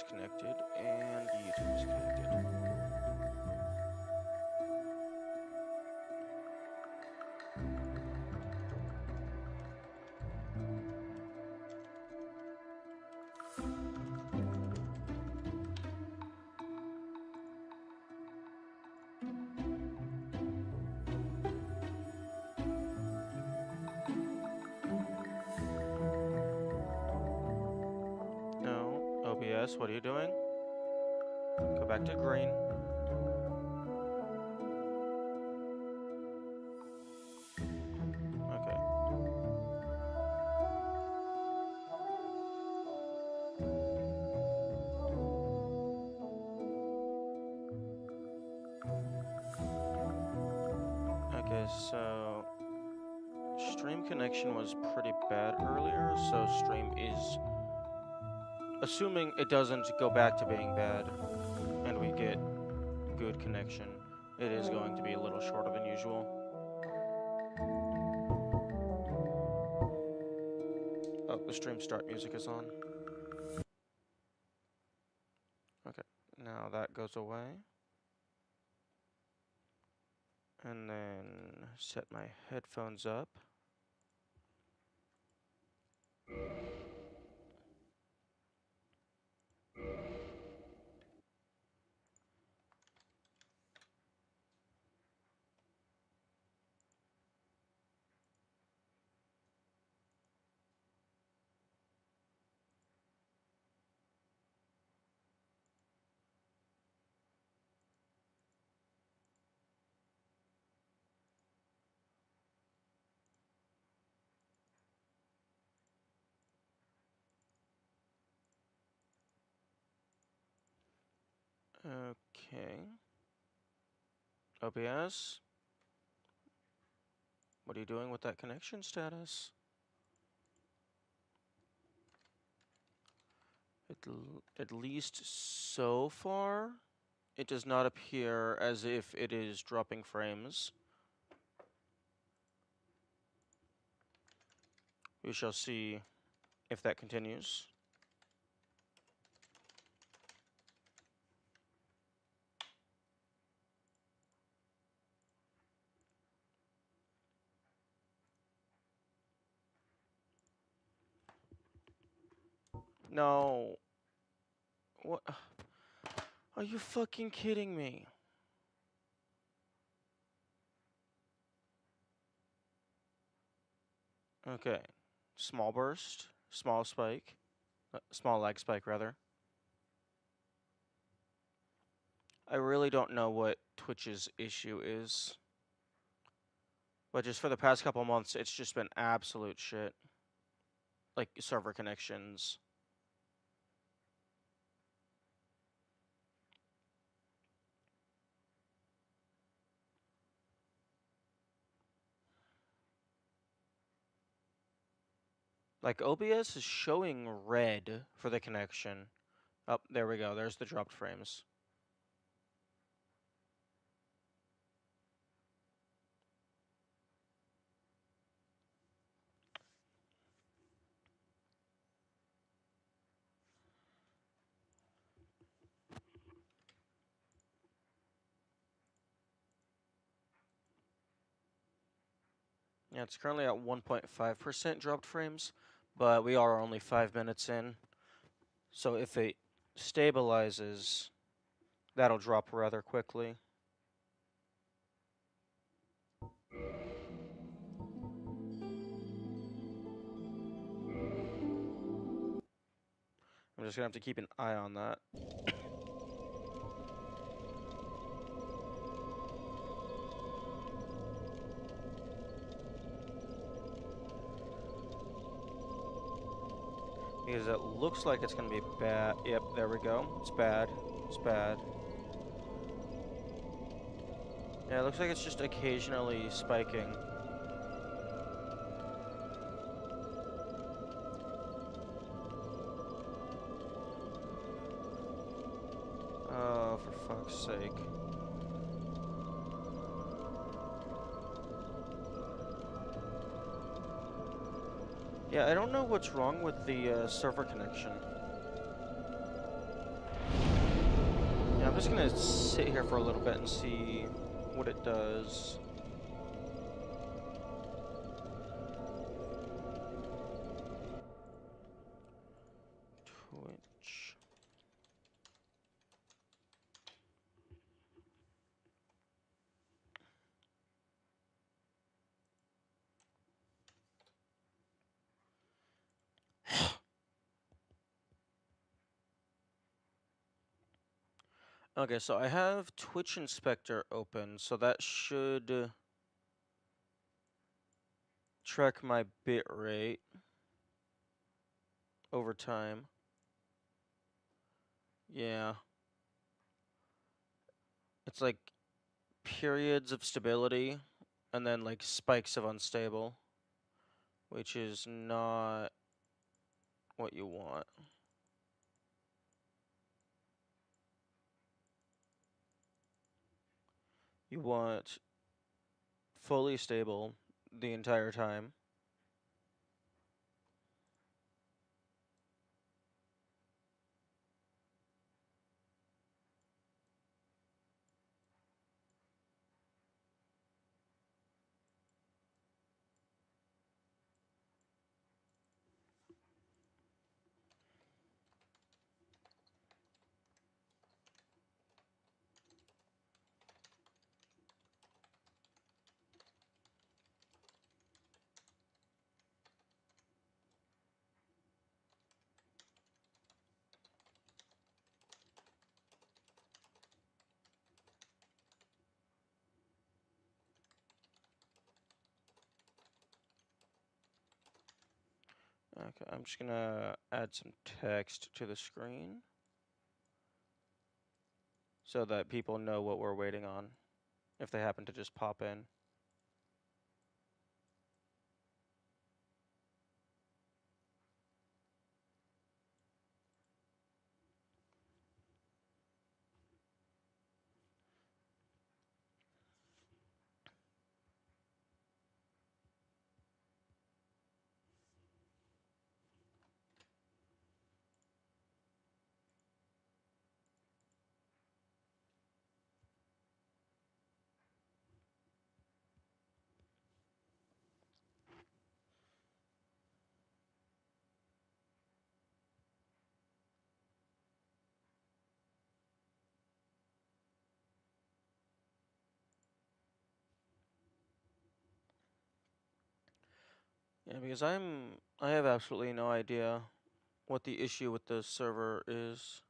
is connected, and YouTube is connected. No, OBS, what are you doing? Go back to green. Okay. Okay, so stream connection was pretty bad earlier, so stream is, assuming it doesn't go back to being bad and we get good connection, it is going to be a little shorter than usual. Oh, the stream start music is on. Okay, now that goes away. And then set my headphones up. Okay. OBS, what are you doing with that connection status? At least so far, it does not appear as if it is dropping frames. We shall see if that continues. No. What? Are you fucking kidding me? Okay. Small burst. Small spike. Small lag spike, rather. I really don't know what Twitch's issue is. But just for the past couple months, it's just been absolute shit. Like, server connections. Like, OBS is showing red for the connection. Oh, there we go. There's the dropped frames. Yeah, it's currently at 1.5% dropped frames, but we are only 5 minutes in. So if it stabilizes, that'll drop rather quickly. I'm just gonna have to keep an eye on that. Because it looks like it's gonna be bad. Yep, there we go. It's bad. It's bad. Yeah, it looks like it's just occasionally spiking. Oh, for fuck's sake. Yeah, I don't know what's wrong with the server connection. I'm just gonna sit here for a little bit and see what it does. Twitch. Okay, so I have Twitch Inspector open, so that should track my bit rate over time. Yeah. It's like periods of stability and then like spikes of unstable, which is not what you want. You want fully stable the entire time. Okay, I'm just gonna add some text to the screen so that people know what we're waiting on if they happen to just pop in. Yeah, because I have absolutely no idea what the issue with the server is.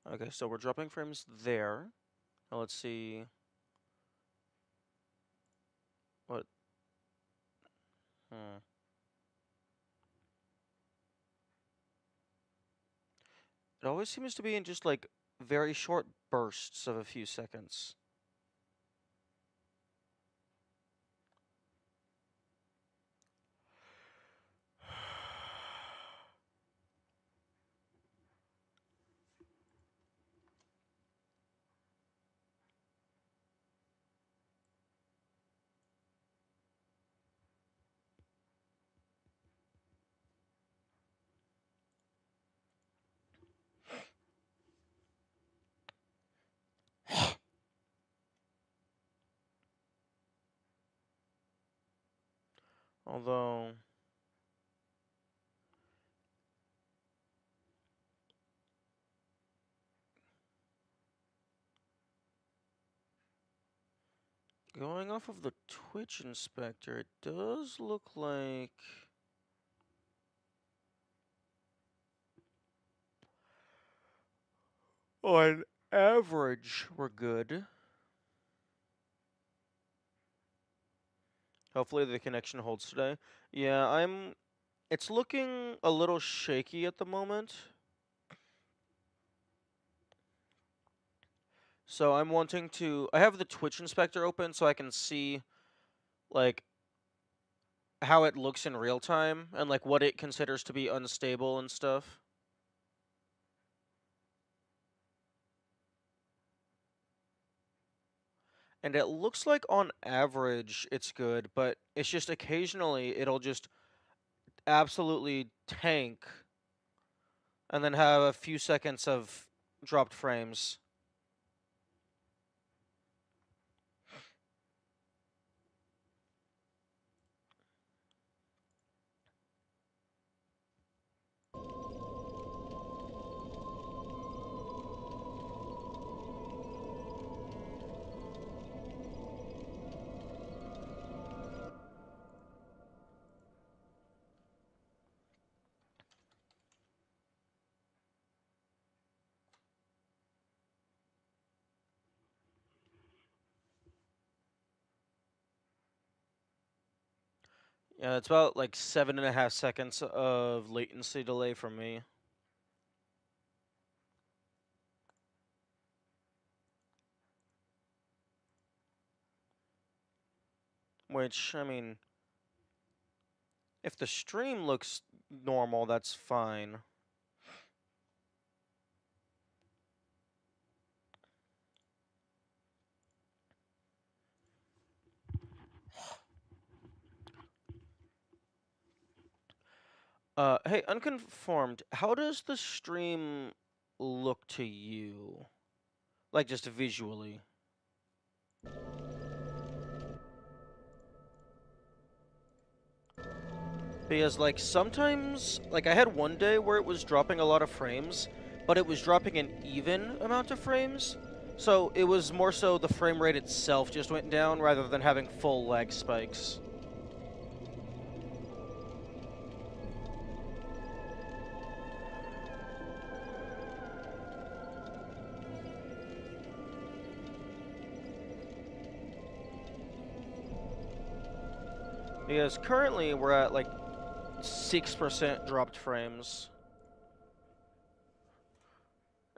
Okay, so we're dropping frames there. Now let's see what. Hmm. It always seems to be in just like very short bursts of a few seconds. Although, Going off of the Twitch inspector, it does look like... On average, we're good. Hopefully the connection holds today. Yeah, it's looking a little shaky at the moment. So I'm wanting to... I have the Twitch inspector open so I can see, like, how it looks in real time and, like, what it considers to be unstable and stuff. And it looks like on average it's good, but it's just occasionally it'll just absolutely tank and then have a few seconds of dropped frames. Yeah, it's about like 7.5 seconds of latency delay for me. Which, I mean, if the stream looks normal, that's fine. Hey, unconformed, how does the stream look to you? Like, just visually? Because, like, sometimes, like, I had one day where it was dropping a lot of frames, but it was dropping an even amount of frames. So it was more so the frame rate itself just went down rather than having full lag spikes. Because currently we're at, like, 6% dropped frames.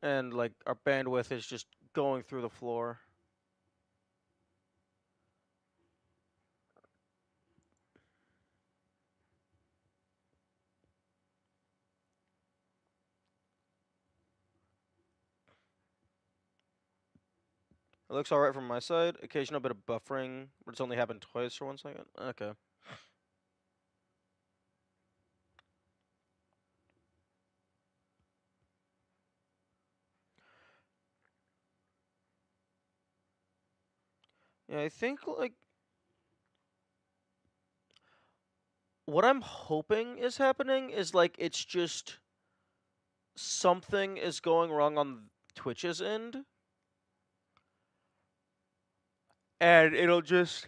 And, like, our bandwidth is just going through the floor. It looks alright from my side. Occasional bit of buffering, but it's only happened twice for 1 second. Okay. Yeah, I think, like, what I'm hoping is happening is, like, it's just something is going wrong on Twitch's end. And it'll just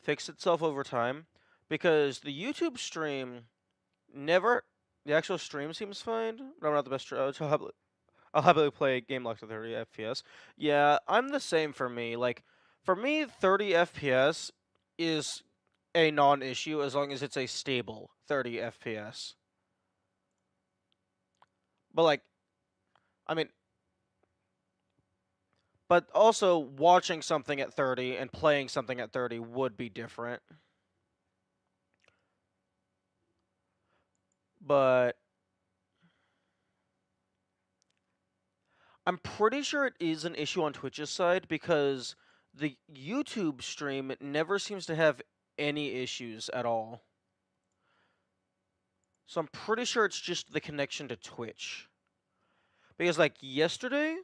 fix itself over time. Because the YouTube stream never... The actual stream seems fine, but I'm not the best... I'll happily play a game locked to 30 FPS. Yeah, I'm the same for me. Like, for me, 30 FPS is a non-issue as long as it's a stable 30 FPS. But, like, I mean... But also, watching something at 30 and playing something at 30 would be different. But... I'm pretty sure it is an issue on Twitch's side because the YouTube stream never seems to have any issues at all. So I'm pretty sure it's just the connection to Twitch. Because, like, yesterday,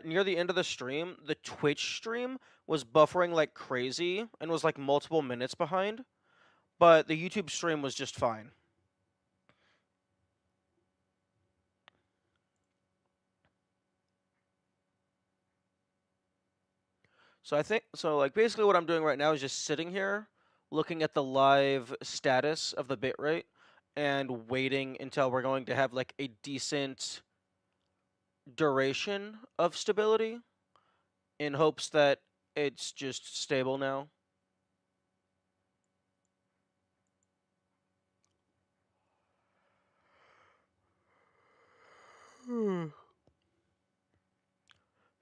near the end of the stream, the Twitch stream was buffering like crazy and was, like, multiple minutes behind. But the YouTube stream was just fine. So like basically what I'm doing right now is just sitting here looking at the live status of the bitrate and waiting until we're going to have like a decent duration of stability in hopes that it's just stable now.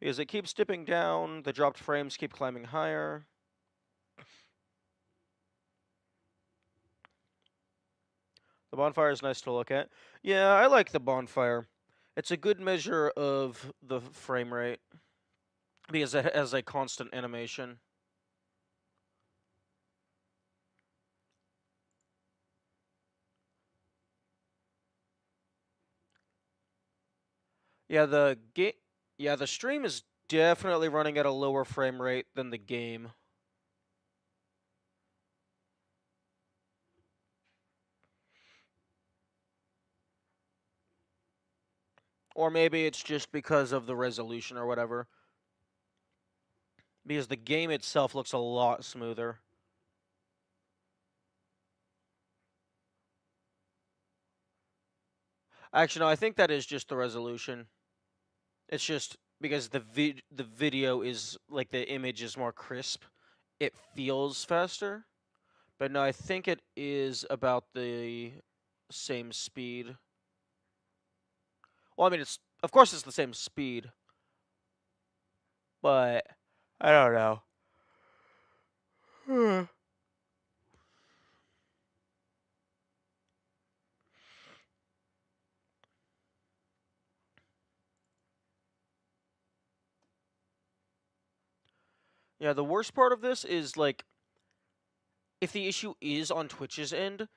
Because it keeps dipping down, the dropped frames keep climbing higher. The bonfire is nice to look at. Yeah, I like the bonfire. It's a good measure of the frame rate because it has a constant animation. Yeah, the stream is definitely running at a lower frame rate than the game. Or maybe it's just because of the resolution or whatever. Because the game itself looks a lot smoother. Actually, no, I think that is just the resolution. It's just because the video is like the image is more crisp. It feels faster. But no, I think it is about the same speed. Well, I mean, it's of course it's the same speed, but I don't know. Yeah, the worst part of this is like if the issue is on Twitch's end,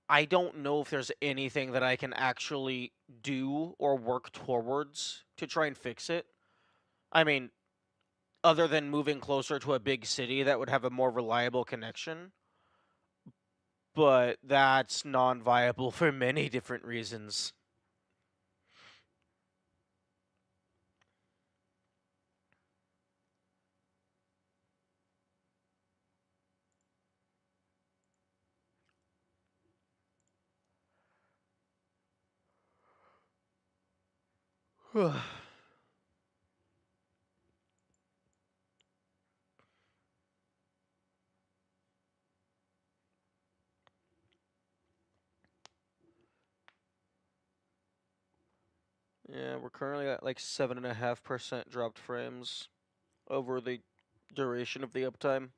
I don't know if there's anything that I can actually do or work towards to try and fix it. I mean, other than moving closer to a big city that would have a more reliable connection, but that's non-viable for many different reasons. Yeah, we're currently at like 7.5% dropped frames over the duration of the uptime.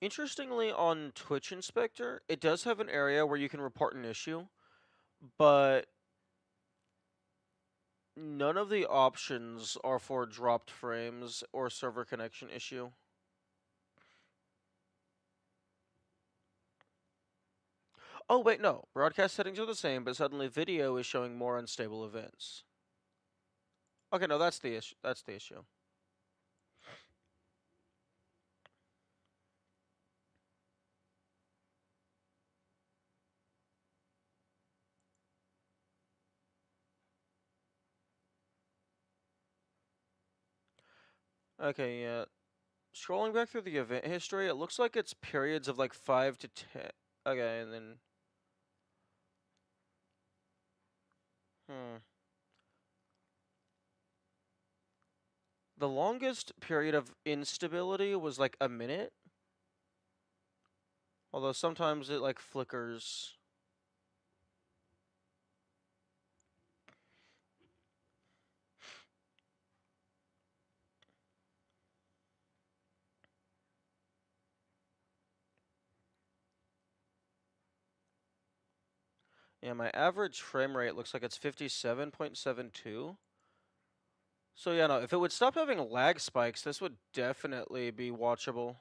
Interestingly, on Twitch Inspector, it does have an area where you can report an issue, but none of the options are for dropped frames or server connection issue. Oh, wait, no. Broadcast settings are the same, but suddenly video is showing more unstable events. Okay, no, that's the issue. That's the issue. Okay, yeah. Scrolling back through the event history, it looks like it's periods of like 5 to 10. Okay, and then. Hmm. The longest period of instability was like a minute. Although sometimes it like flickers. Yeah, my average frame rate looks like it's 57.72. So yeah, no, if it would stop having lag spikes, this would definitely be watchable.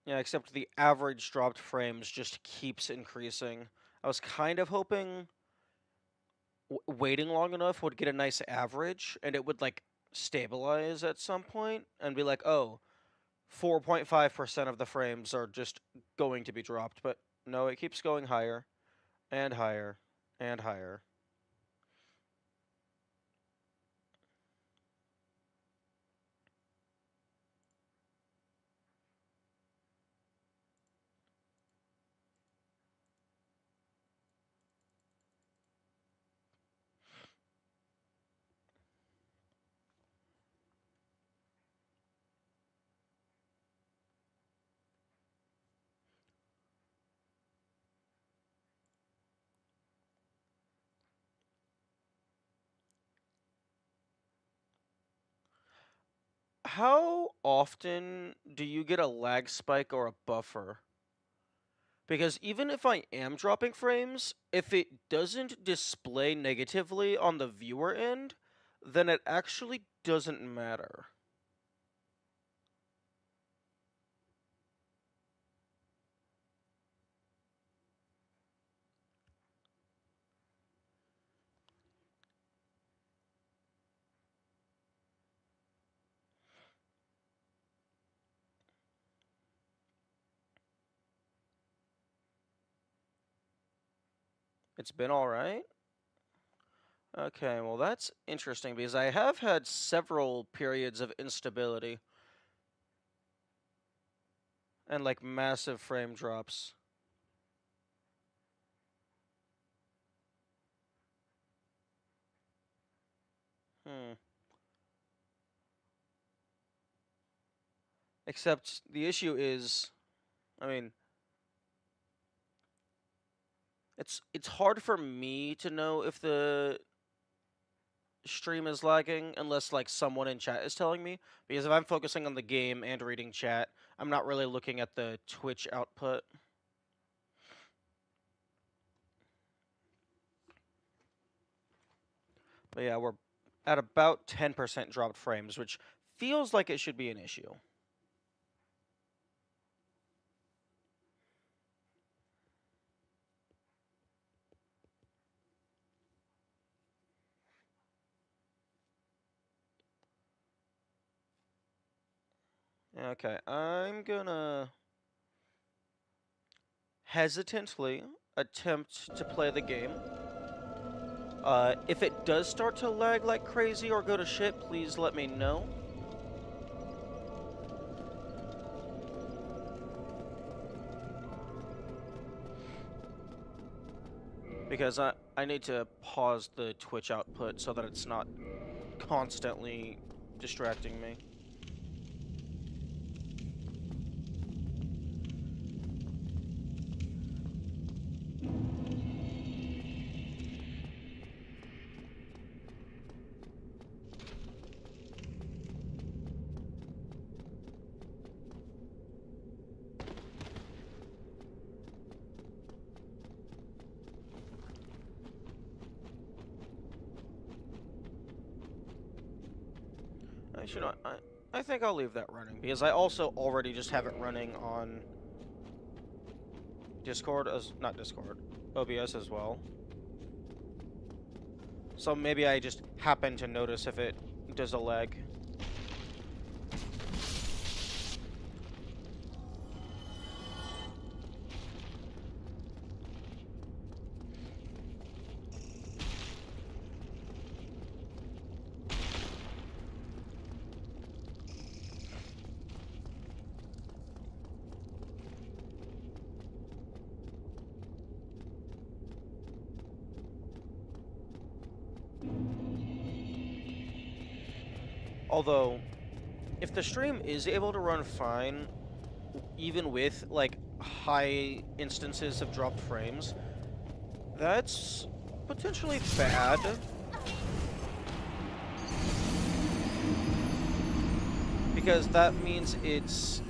Yeah, except the average dropped frames just keeps increasing. I was kind of hoping waiting long enough would get a nice average, and it would, like, stabilize at some point, and be like, oh, 4.5% of the frames are just going to be dropped, but no, it keeps going higher, and higher, and higher. How often do you get a lag spike or a buffer? Because even if I am dropping frames, if it doesn't display negatively on the viewer end, then it actually doesn't matter. It's been alright? Okay, well that's interesting because I have had several periods of instability and like massive frame drops. Hmm. Except the issue is, I mean, it's hard for me to know if the stream is lagging unless like someone in chat is telling me, because if I'm focusing on the game and reading chat, I'm not really looking at the Twitch output. But yeah, we're at about 10% dropped frames, which feels like it should be an issue. Okay, I'm gonna hesitantly attempt to play the game. If it does start to lag like crazy or go to shit, please let me know. Because I need to pause the Twitch output so that it's not constantly distracting me. Actually, no, I think I'll leave that running, because I also already just have it running on Discord, not Discord, OBS as well. So maybe I just happen to notice if it does a lag. Although, if the stream is able to run fine, even with, like, high instances of dropped frames, that's potentially bad. Because that means it's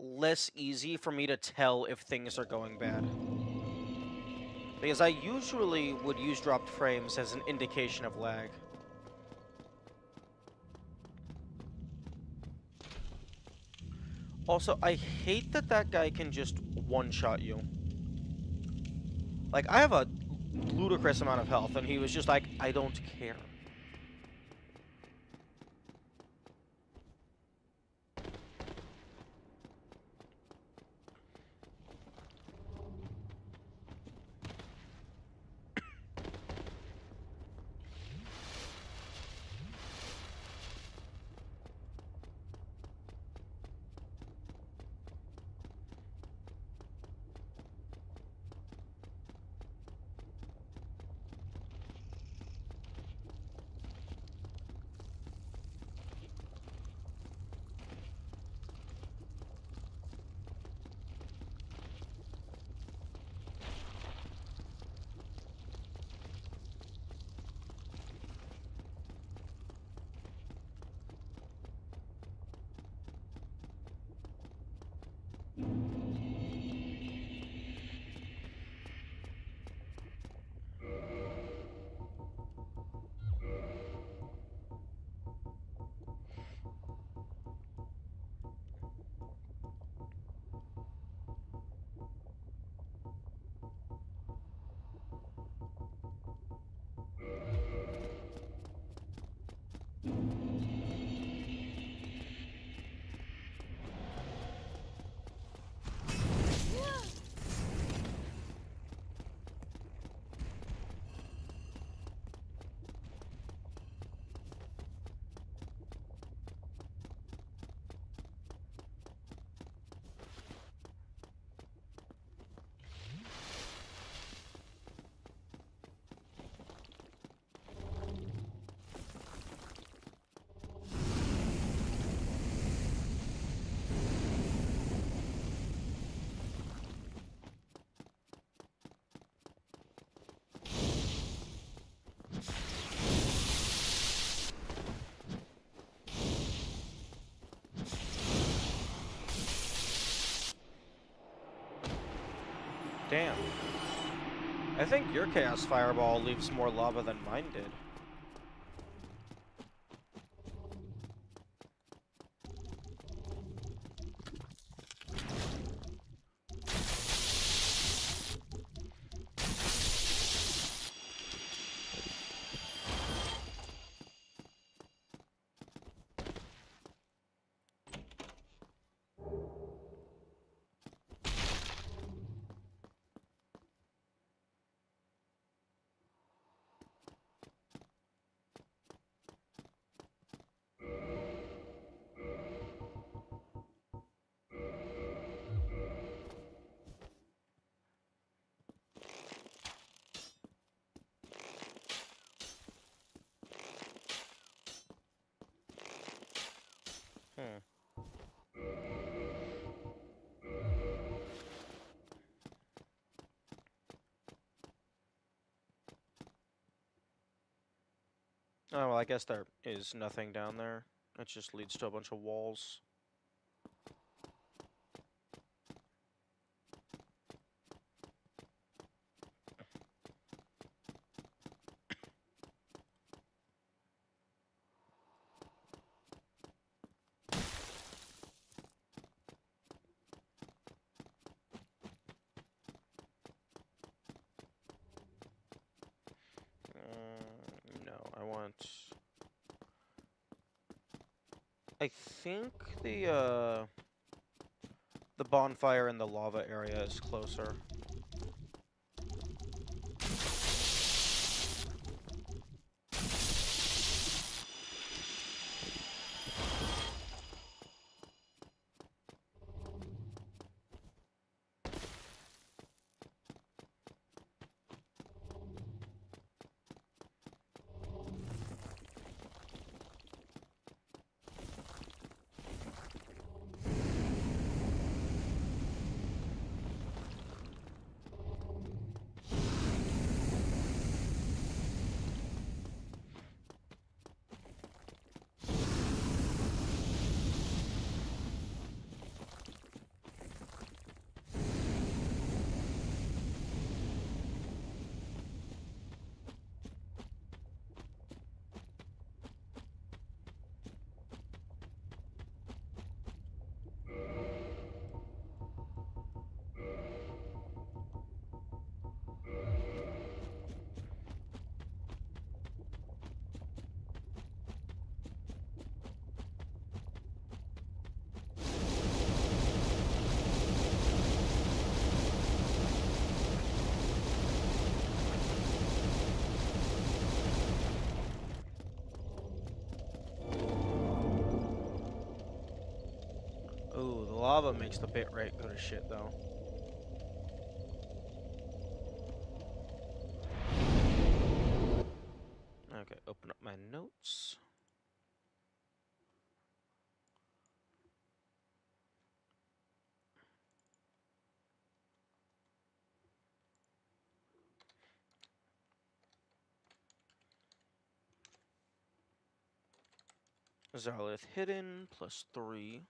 less easy for me to tell if things are going bad. Because I usually would use dropped frames as an indication of lag. Also, I hate that that guy can just one-shot you. Like, I have a ludicrous amount of health, and he was just like, I don't care. Damn. I think your Chaos Fireball leaves more lava than mine did. Hmm. Oh, well, I guess there is nothing down there. It just leads to a bunch of walls. No, I want... I think the bonfire in the lava area is closer. Ooh, the lava makes the bitrate go to shit, though. Okay, open up my notes. Zarlith hidden, +3.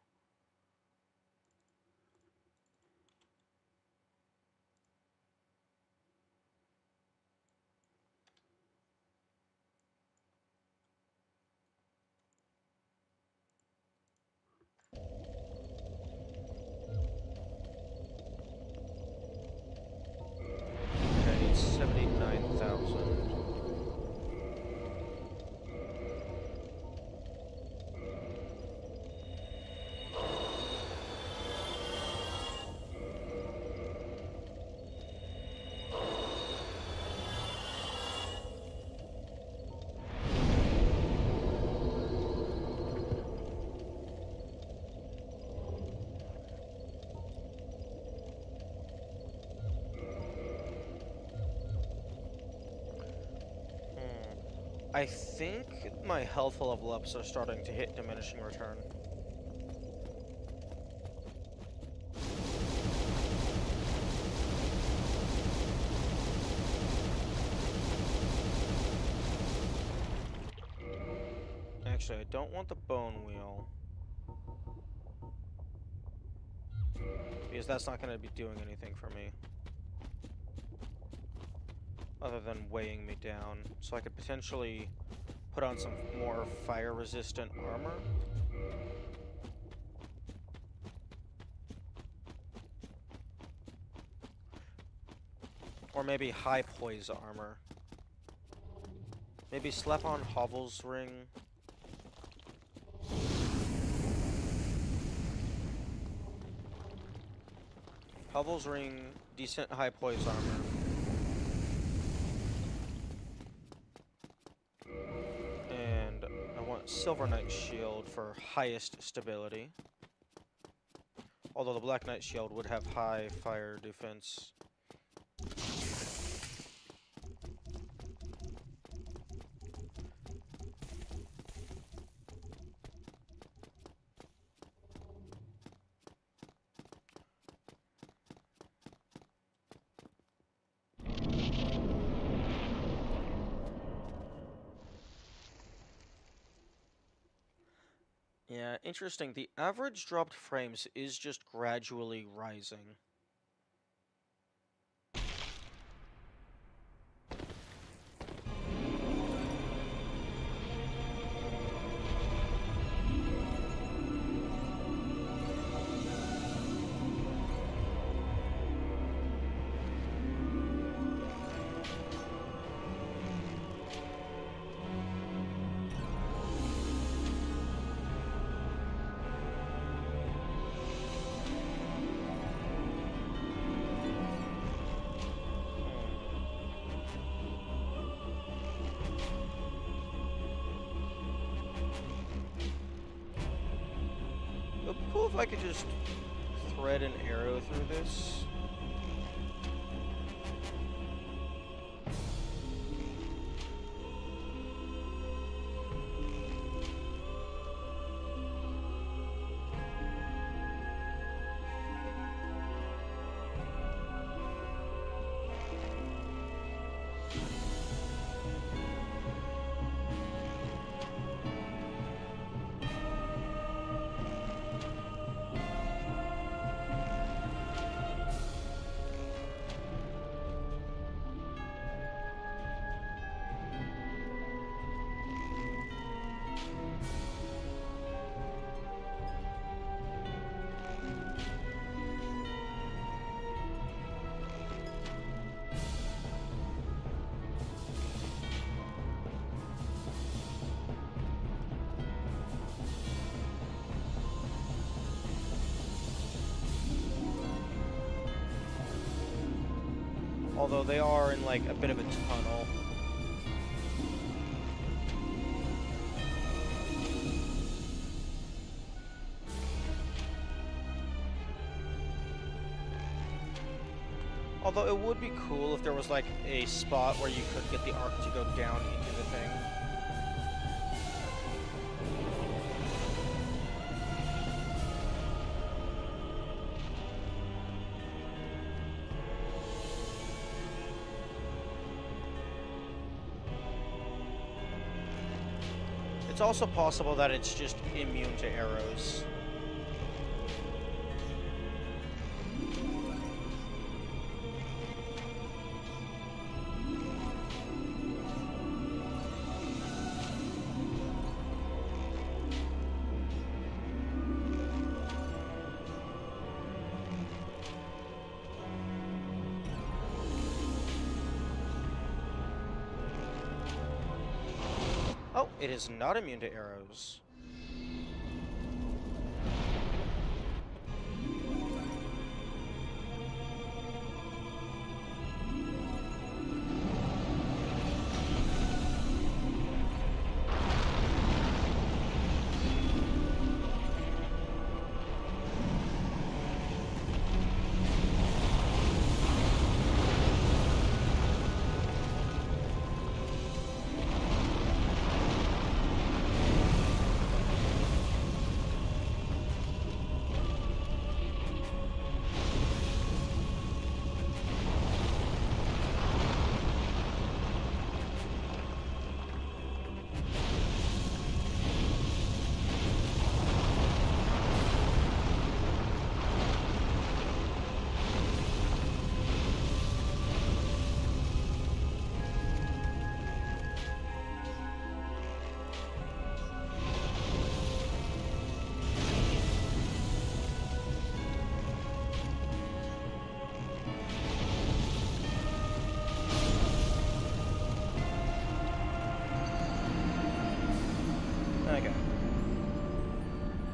Okay, I need 79,000. I think my health level ups are starting to hit diminishing return. Actually, I don't want the bone wheel, because that's not going to be doing anything for me other than weighing me down. So I could potentially put on some more fire-resistant armor. Or maybe high poise armor. Maybe slap on Hovel's ring. Hovel's ring, decent high poise armor. And I want Silver Knight shield for highest stability. Although the Black Knight shield would have high fire defense. Yeah, interesting. The average dropped frames is just gradually rising. It would be cool if I could just thread an arrow through this. Although they are in like a bit of a tunnel. Although it would be cool if there was like a spot where you could get the arc to go down into the thing. It's also possible that it's just immune to arrows. Oh, it is not immune to arrows.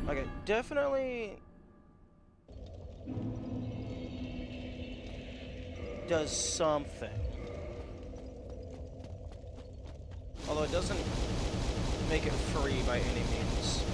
Okay, definitely does something. Although it doesn't make it free by any means.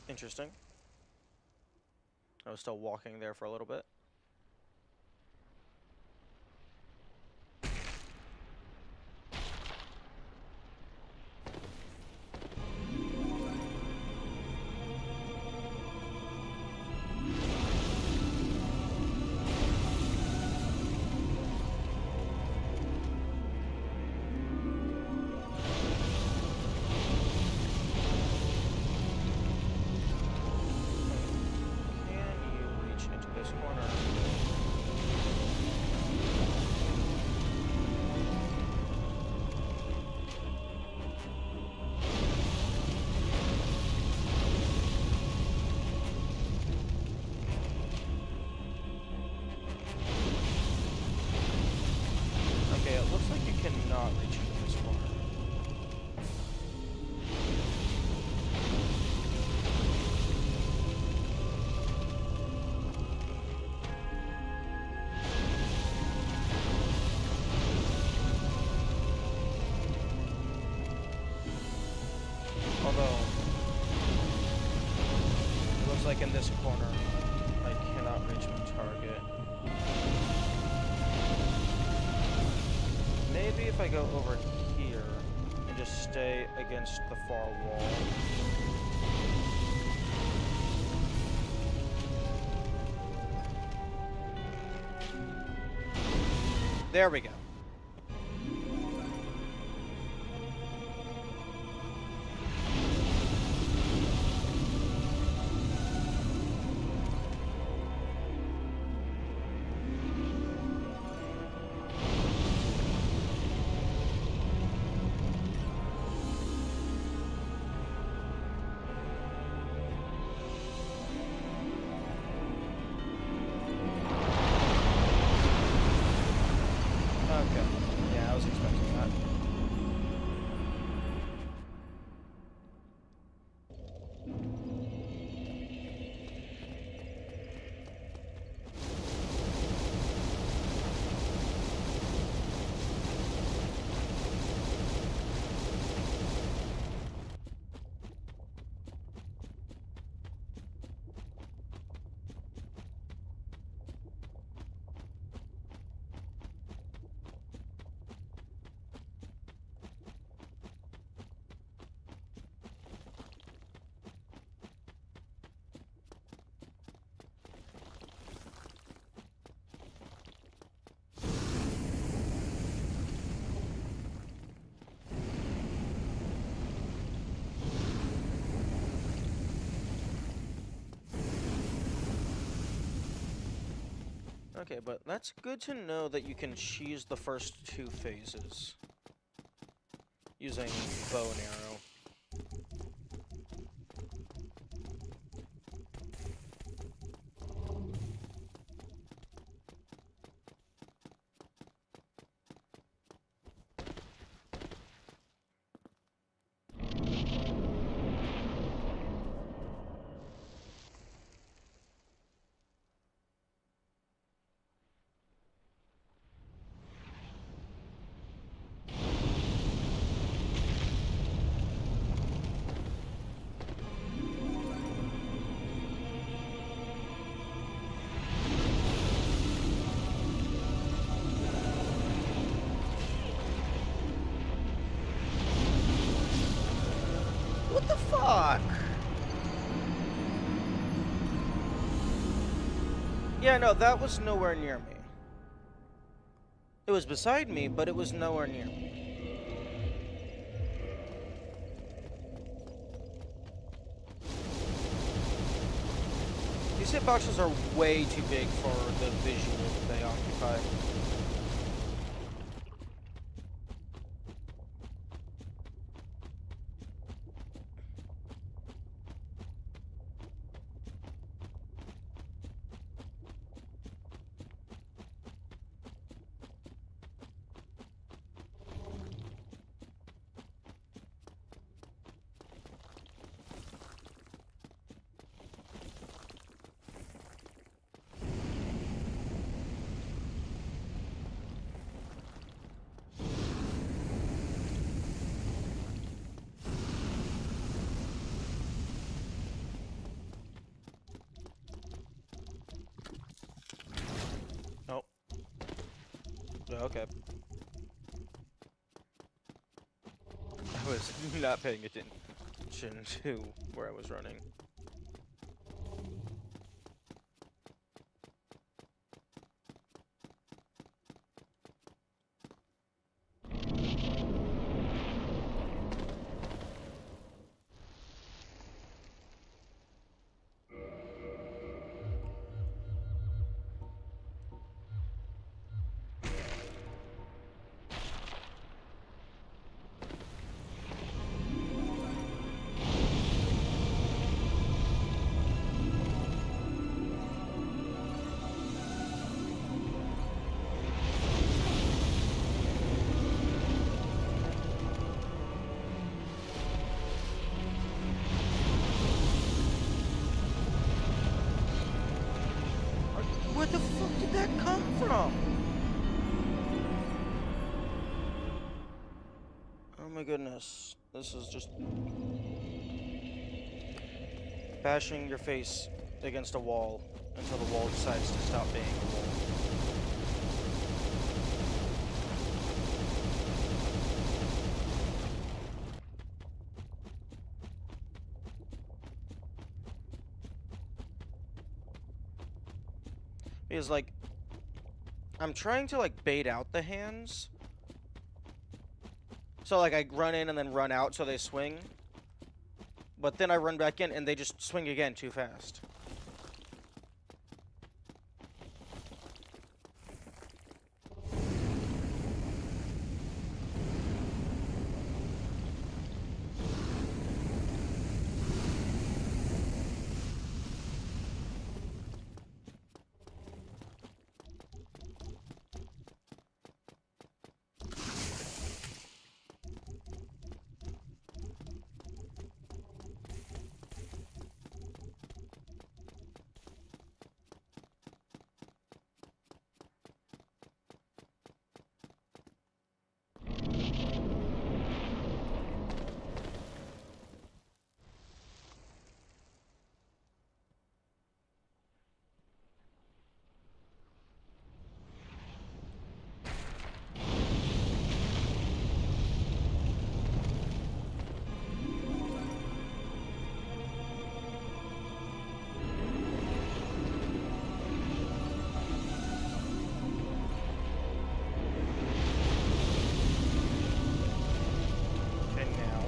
Interesting. I was still walking there for a little bit. Cannot reach into this corner. Although, it looks like in this corner, I cannot reach my target. Maybe if I go over here. And just stay against the far wall. There we go. Okay. Yeah, I was expecting that. Okay, but that's good to know that you can cheese the first two phases using bow and arrow. What the fuck? Yeah, no, that was nowhere near me. It was beside me, but it was nowhere near me. These hitboxes are way too big for the visual they occupy. Oh. Okay. I was not paying attention to where I was running. Where the fuck did that come from? Oh my goodness. This is just bashing your face against a wall until the wall decides to stop being a wall. Because, like, I'm trying to, like, bait out the hands. So, like, I run in and then run out so they swing. But then I run back in and they just swing again too fast. Okay, now.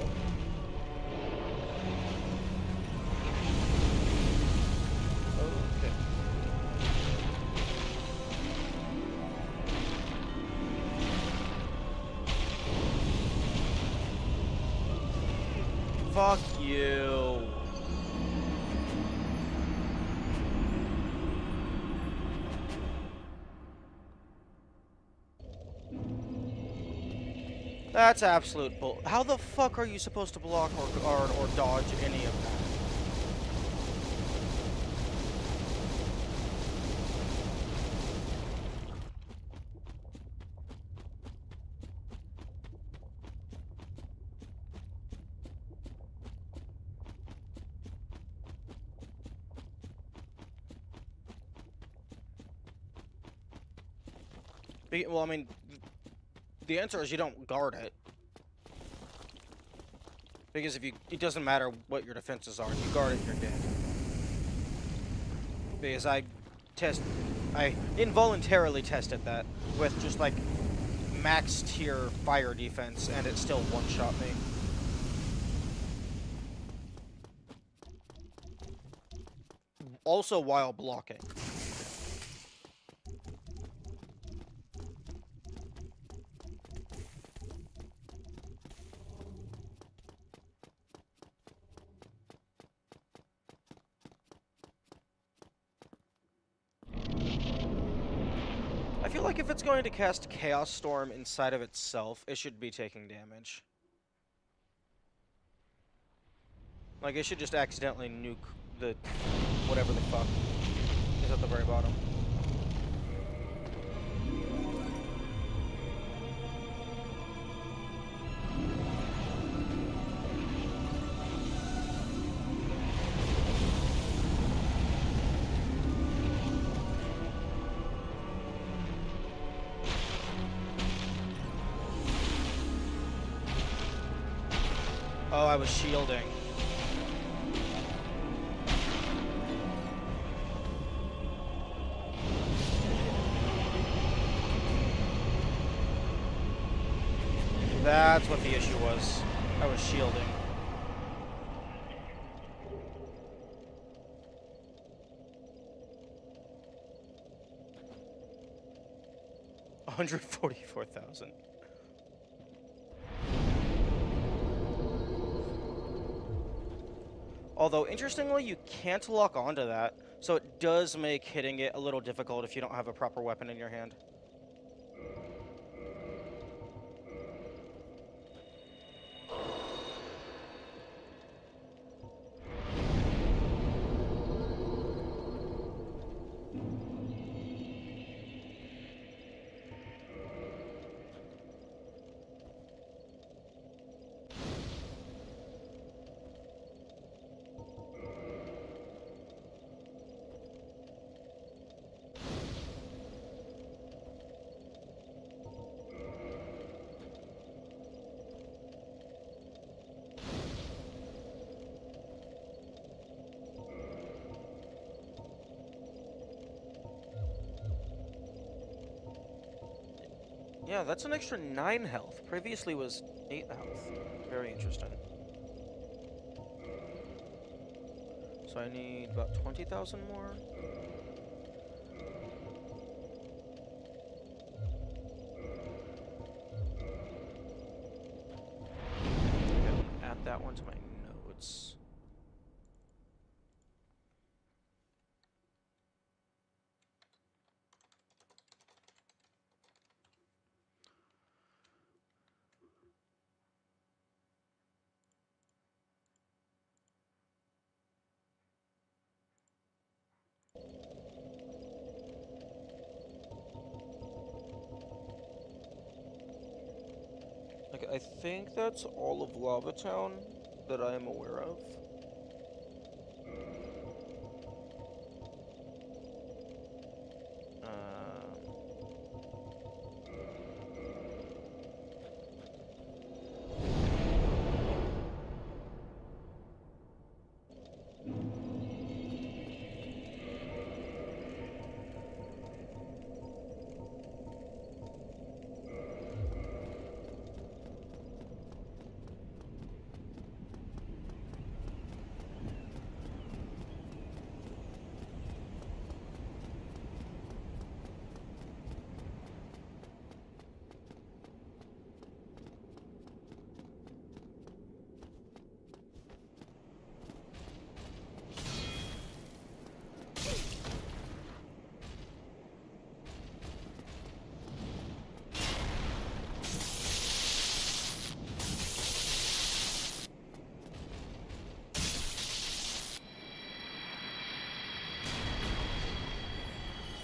Okay. Fuck you. That's absolute bull. How the fuck are you supposed to block or guard or dodge any of that? Well, I mean, the answer is you don't guard it. Because it doesn't matter what your defenses are. If you guard it, you're dead. Because I involuntarily tested that with just like max tier fire defense, and it still one-shot me. Also while blocking. I feel like if it's going to cast Chaos Storm inside of itself, it should be taking damage. Like, it should just accidentally nuke the whatever the fuck is at the very bottom. Oh, I was shielding. That's what the issue was. I was shielding. $144,000. Although, interestingly, you can't lock onto that, so it does make hitting it a little difficult if you don't have a proper weapon in your hand. Yeah, that's an extra 9 health. Previously was 8 health. Very interesting. So I need about 20,000 more. Okay, add that one to my notes. Okay, I think that's all of Lava Town that I am aware of.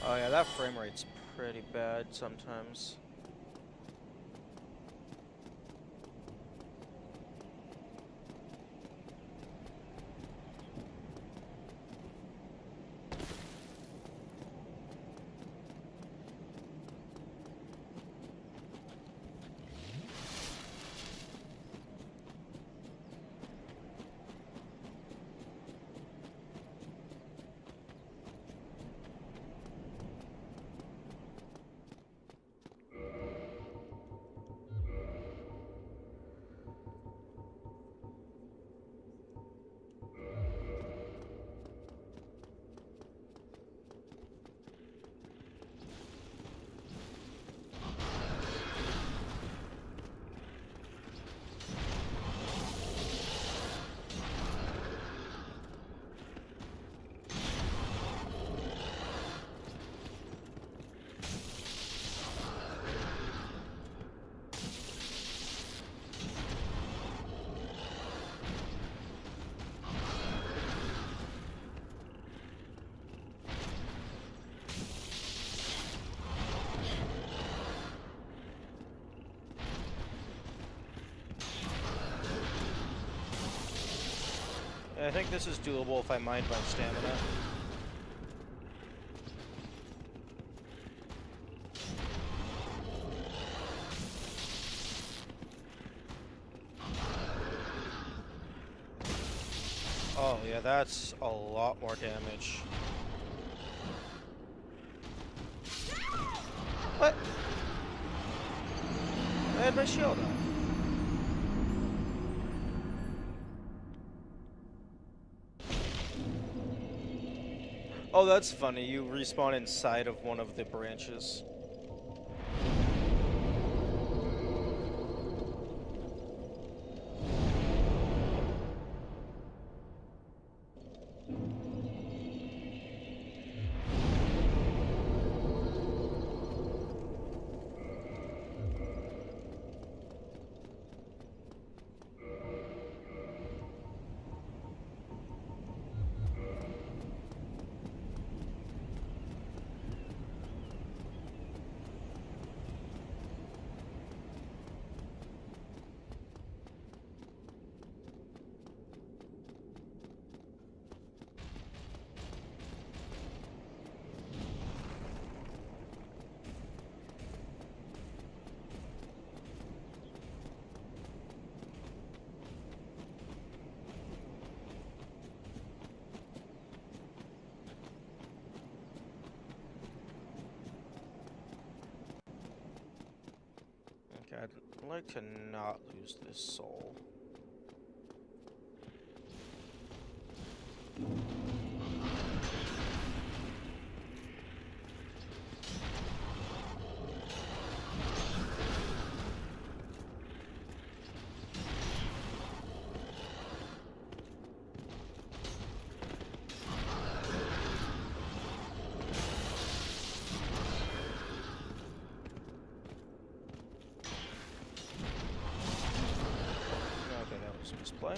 Oh yeah, that frame rate's pretty bad sometimes. I think this is doable if I mind my stamina. Oh yeah, that's a lot more damage. What? I had my shield on. Oh, that's funny. You respawn inside of one of the branches. like to not lose this soul. Okay, that was misplay.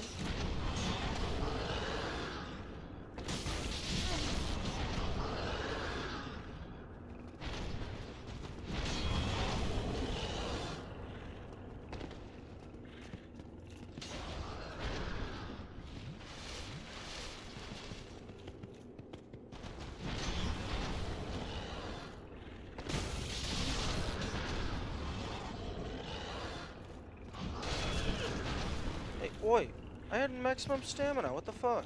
Hey, oi! I had maximum stamina, what the fuck?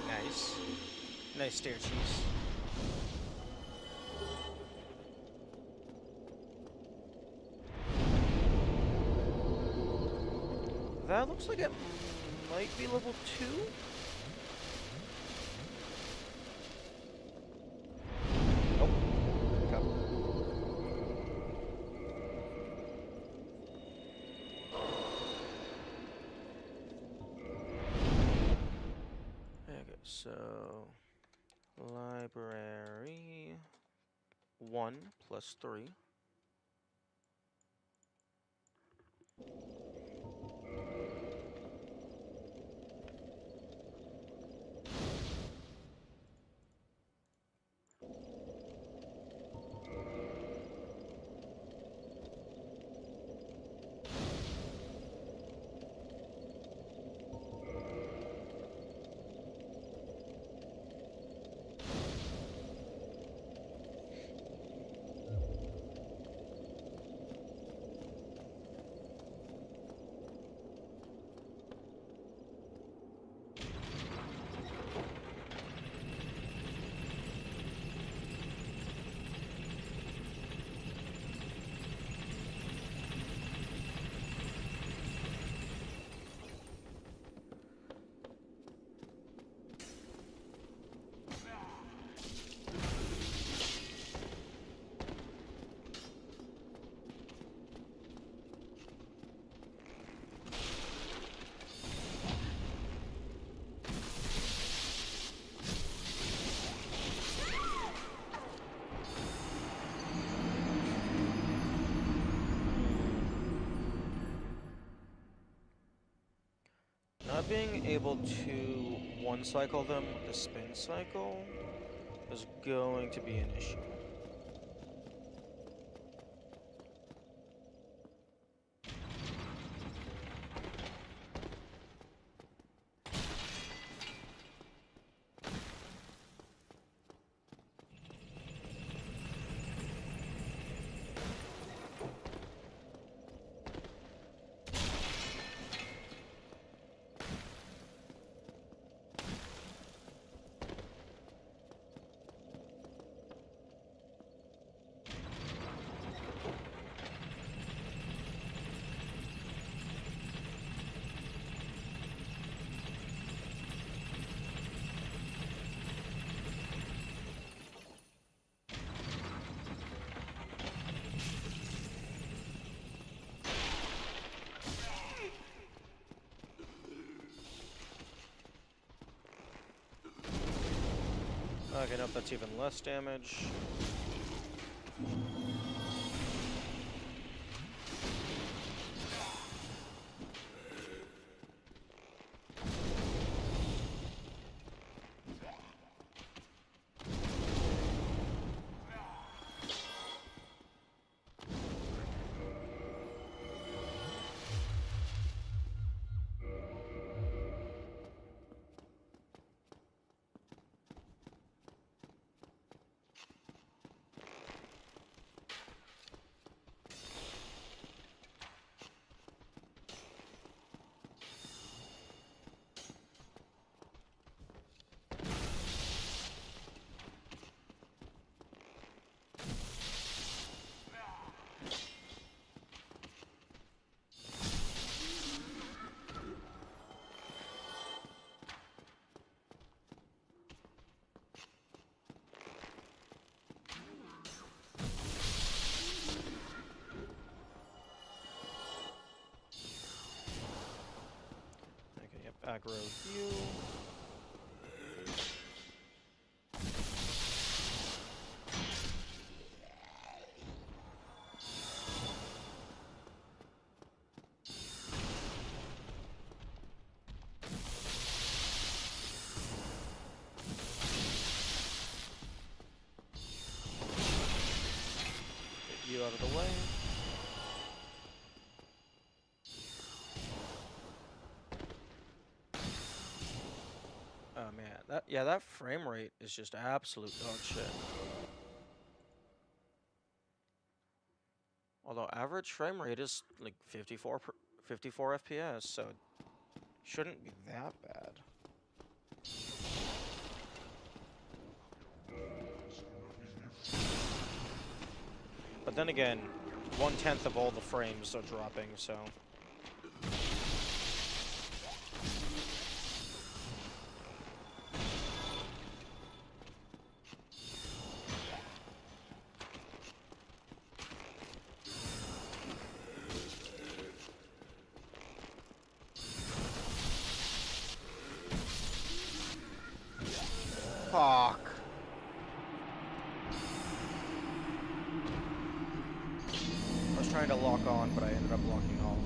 Nice. Nice stair cheese. That looks like it might be level 2? Nope. Okay. Okay, so library 1 plus 3. Not being able to one cycle them with the spin cycle is going to be an issue. Okay, nope, that's even less damage. Okay, yep, aggro you. Get you out of the way. Oh man, that frame rate is just absolute dog shit. Although average frame rate is like 54 FPS, so it shouldn't be that bad. But then again, 1/10 of all the frames are dropping, so. Fuck. I was trying to lock on, but I ended up locking off.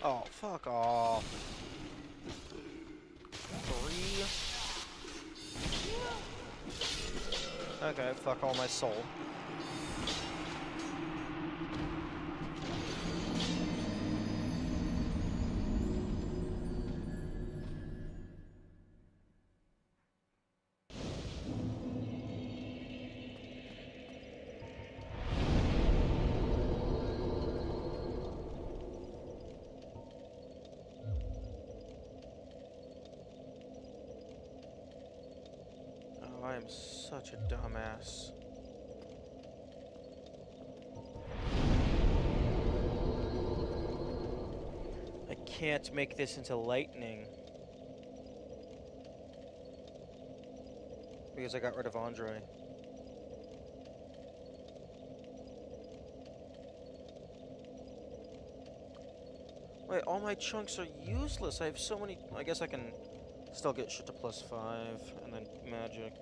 Oh, fuck off. 3. Okay, fuck all my soul. Oh, I am such a dumbass. I can't make this into lightning. Because I got rid of Andre. Wait, all my chunks are useless. I have so many. I guess I can still get shit to +5 and then magic.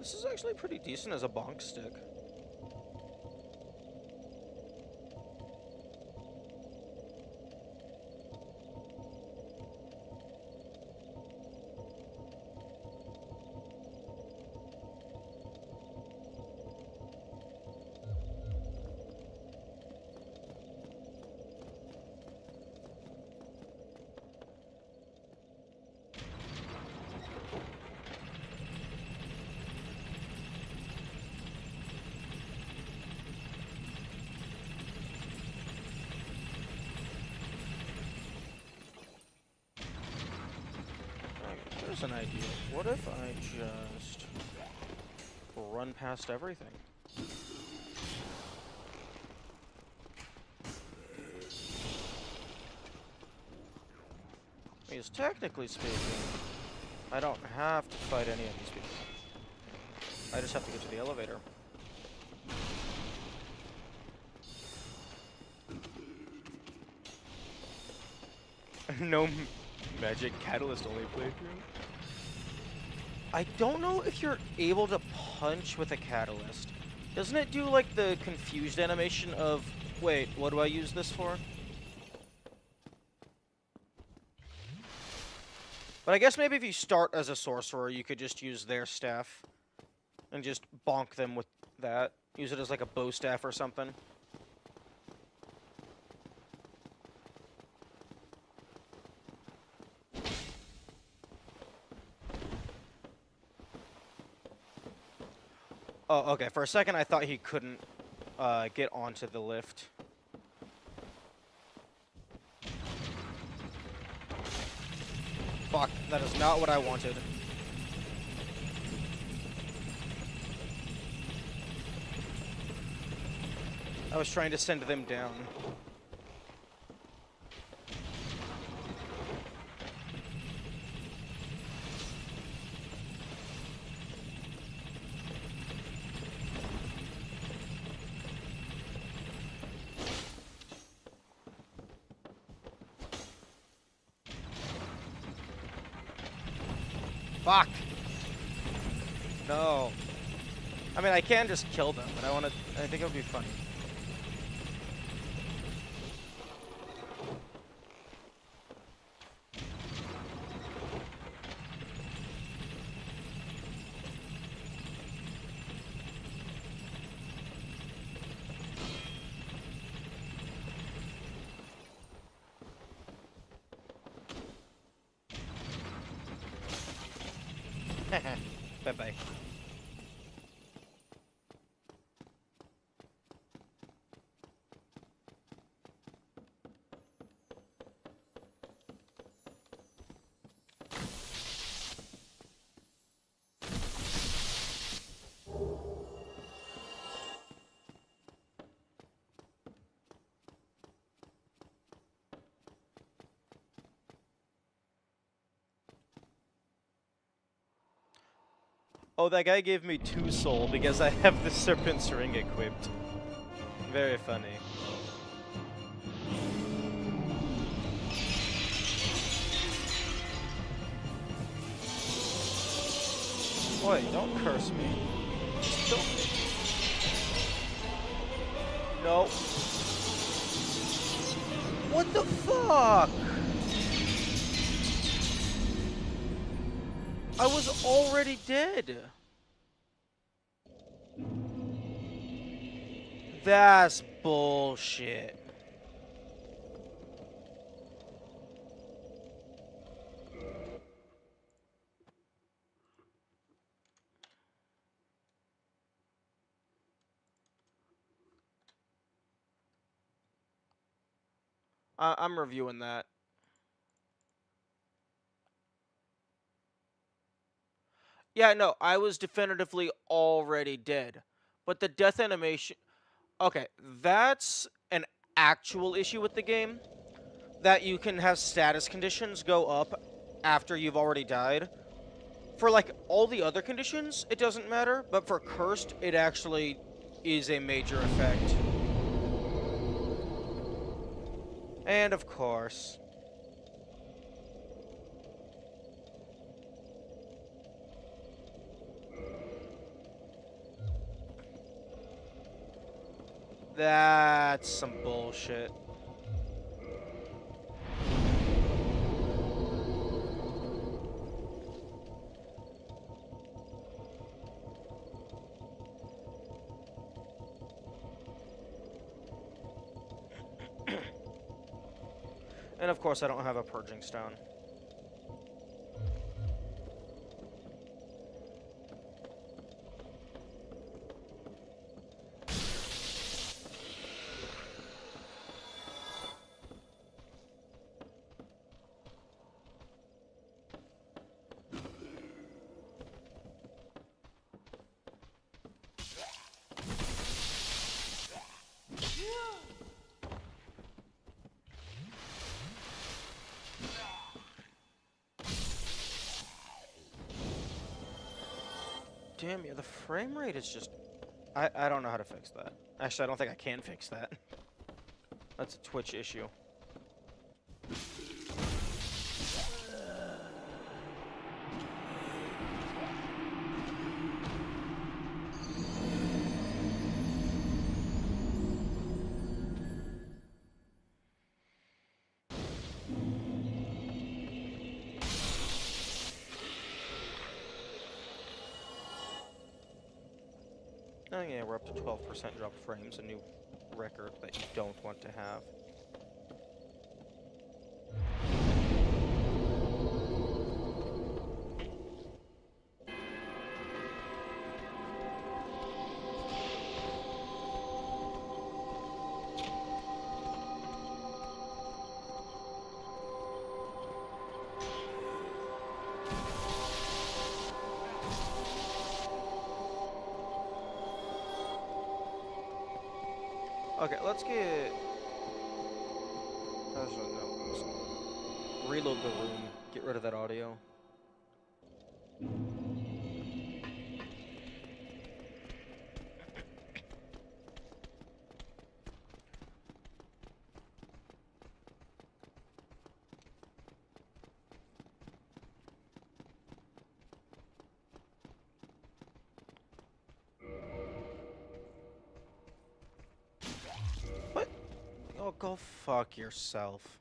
This is actually pretty decent as a bonk stick. Here's an idea. What if I just run past everything? Because technically speaking, I don't have to fight any of these people. I just have to get to the elevator. No magic catalyst only playthrough? I don't know if you're able to punch with a catalyst. Doesn't it do like the confused animation of, wait, what do I use this for? But I guess maybe if you start as a sorcerer, you could just use their staff and just bonk them with that. Use it as like a bow staff or something. Oh, okay. For a second, I thought he couldn't get onto the lift. Fuck, that is not what I wanted. I was trying to send them down. Fuck! No. I mean, I can just kill them, but I think it would be funny. Bye-bye. Oh, that guy gave me 2 soul because I have the Serpent's Ring equipped. Very funny. Boy, don't curse me. Just kill me. No. What the fuck? I was already dead. That's bullshit. I'm reviewing that. Yeah, no, I was definitively already dead. But the death animation... Okay, that's an actual issue with the game. That you can have status conditions go up after you've already died. For, like, all the other conditions, it doesn't matter. But for Cursed, it actually is a major effect. And, of course... That's some bullshit. And of course, I don't have a purging stone. Damn, yeah, the frame rate is just... I don't know how to fix that. Actually, I don't think I can fix that. That's a Twitch issue. Oh yeah, we're up to 12% drop frames, a new record that you don't want to have. Okay, let's get... Actually, no. Let's reload the room. Get rid of that audio. What? Oh, go fuck yourself.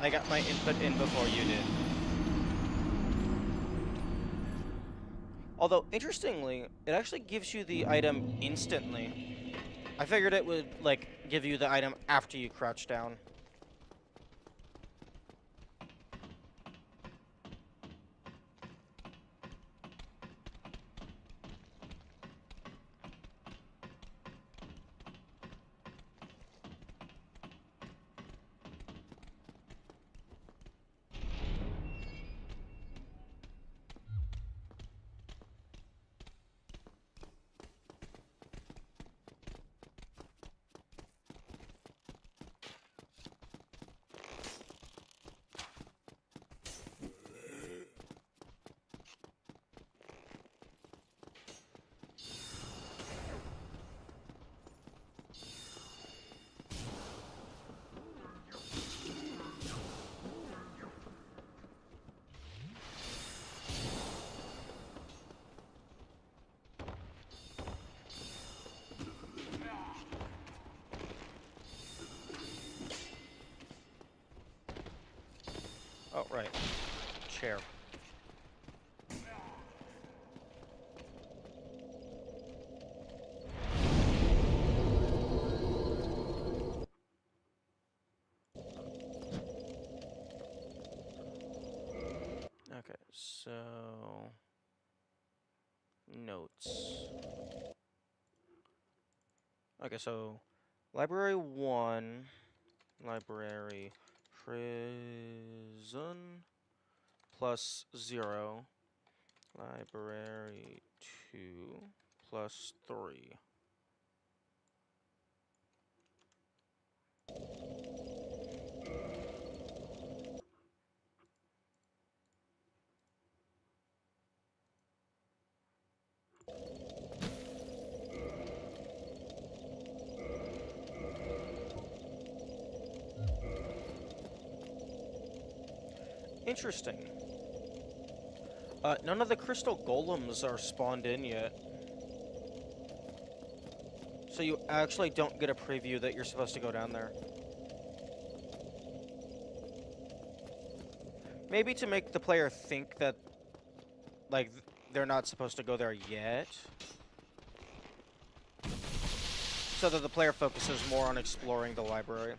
I got my input in before you did. Although, interestingly, it actually gives you the item instantly. I figured it would, like, give you the item after you crouch down. Oh, right. Chair. Okay, so notes. Okay, so library 1, library prison plus 0, library 2 plus 3. Interesting. None of the crystal golems are spawned in yet. So you actually don't get a preview that you're supposed to go down there. Maybe to make the player think that, like, they're not supposed to go there yet. So that the player focuses more on exploring the library.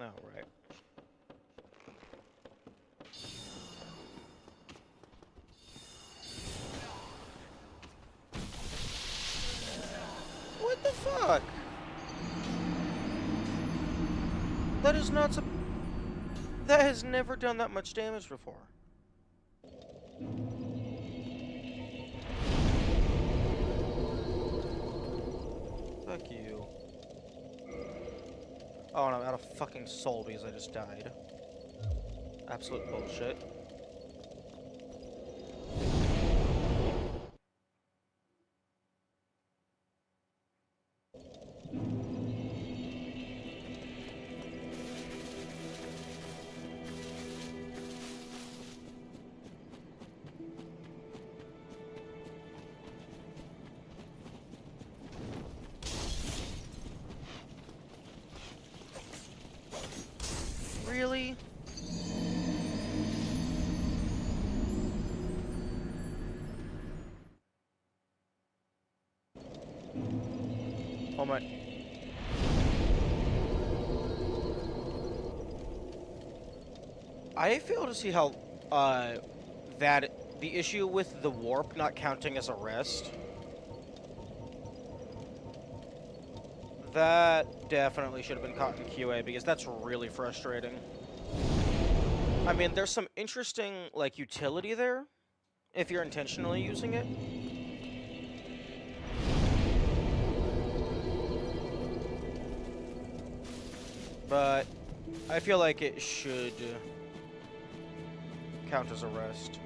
Oh, right. What the fuck? That is not that has never done that much damage before. Fuck you. Oh, and I'm out of fucking soul because I just died. Absolute bullshit. Really? Oh my... I fail to see how, that... The issue with the warp not counting as a rest... That definitely should have been caught in QA, because that's really frustrating. I mean, there's some interesting, like, utility there, if you're intentionally using it. But I feel like it should count as a rest.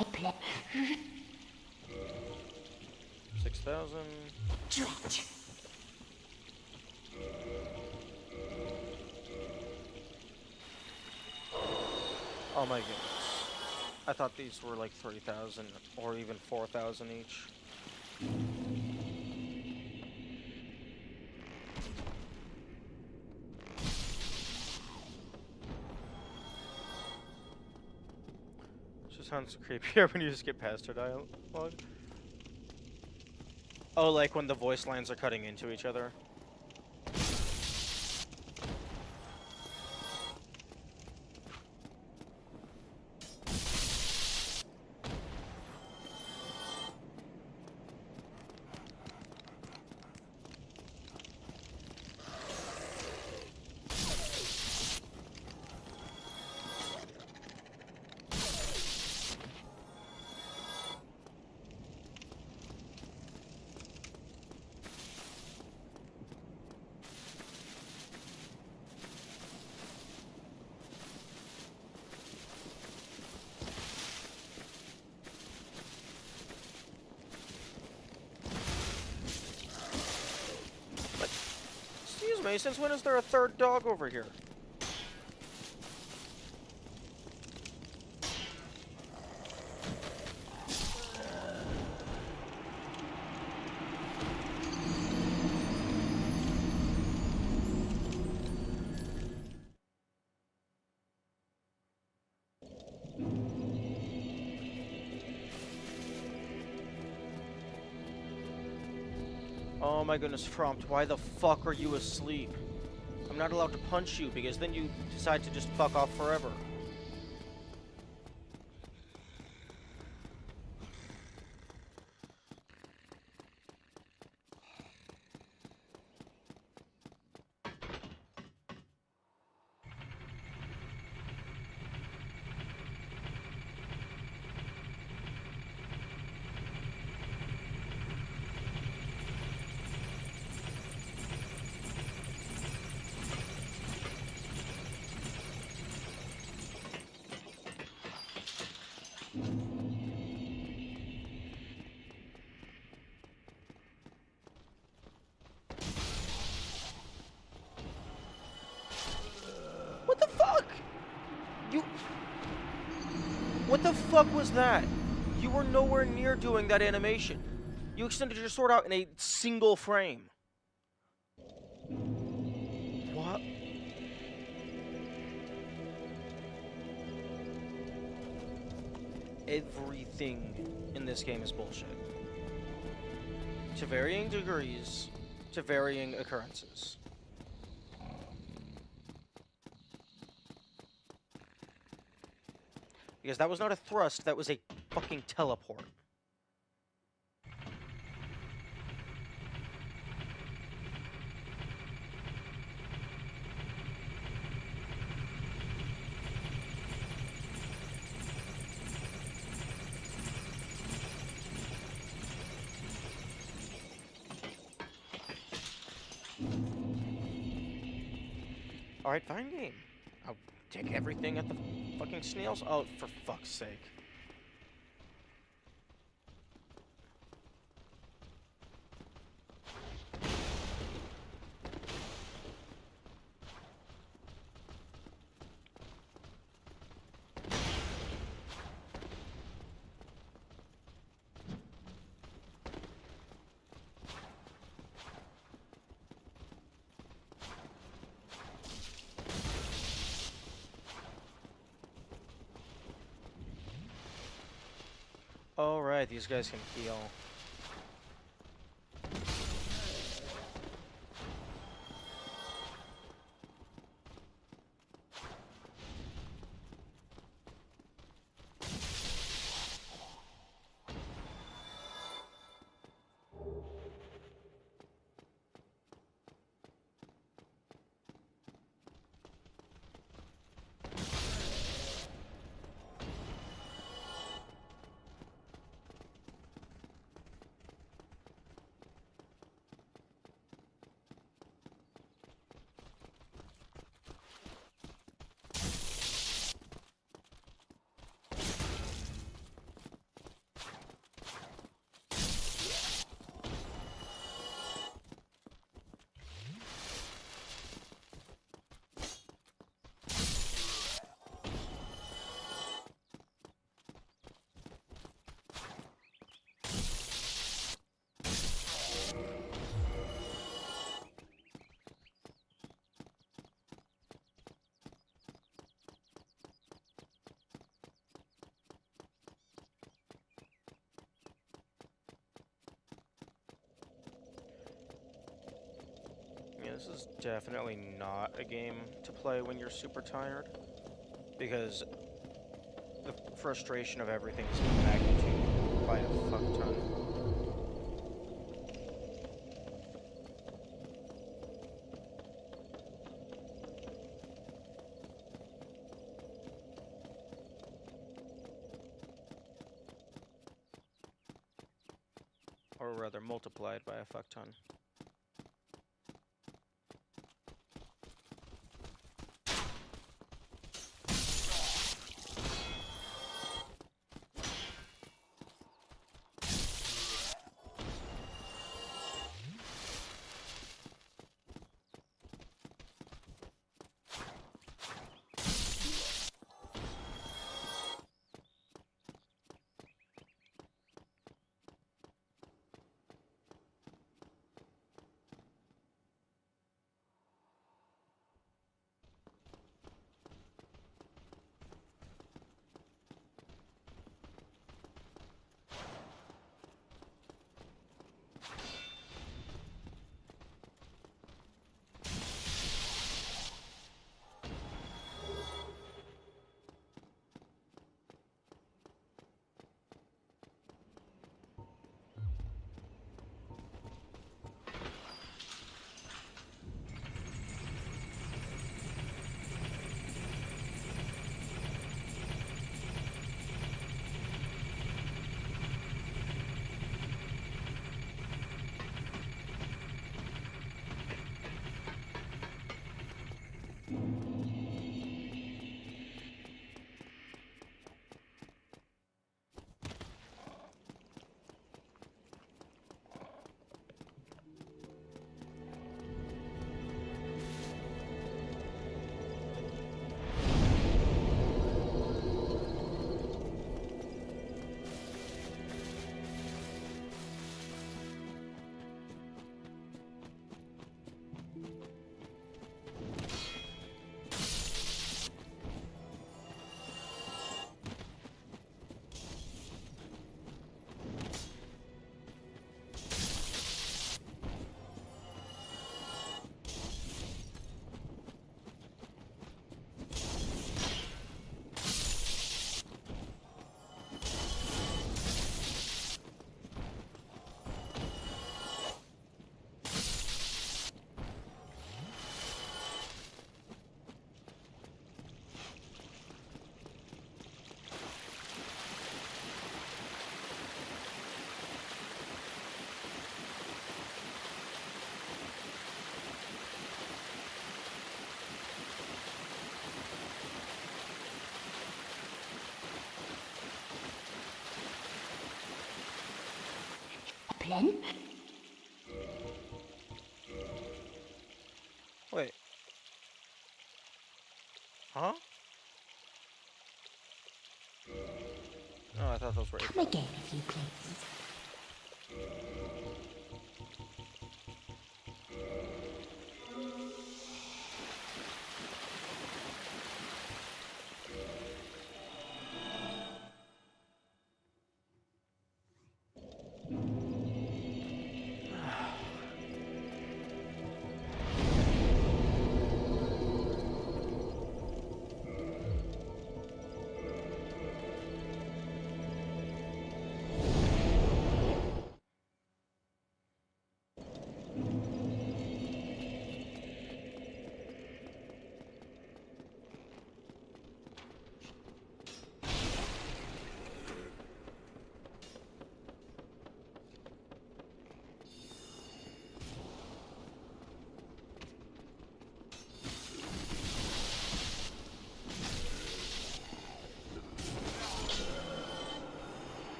I play. 6,000. Drat. Oh my goodness. I thought these were like 3,000 or even 4,000 each. sounds creepier when you just get past her dialogue. Oh, like when the voice lines are cutting into each other. Excuse me, since when is there a third dog over here? Oh my goodness, Prompt, why the fuck are you asleep? I'm not allowed to punch you because then you decide to just fuck off forever. What the fuck? You... What the fuck was that? You were nowhere near doing that animation. You extended your sword out in a single frame. What? Everything in this game is bullshit. To varying degrees, to varying occurrences. Because that was not a thrust, that was a fucking teleport. Alright, fine game. I'll take everything at the fucking snails. Oh, for fuck's sake. Alright, these guys can heal. This is definitely not a game to play when you're super tired, because the frustration of everything is magnitude by a fuck ton. Or rather, multiplied by a fuck ton. Pleine? Wait. Huh? Oh, I thought those were Come again, if you please.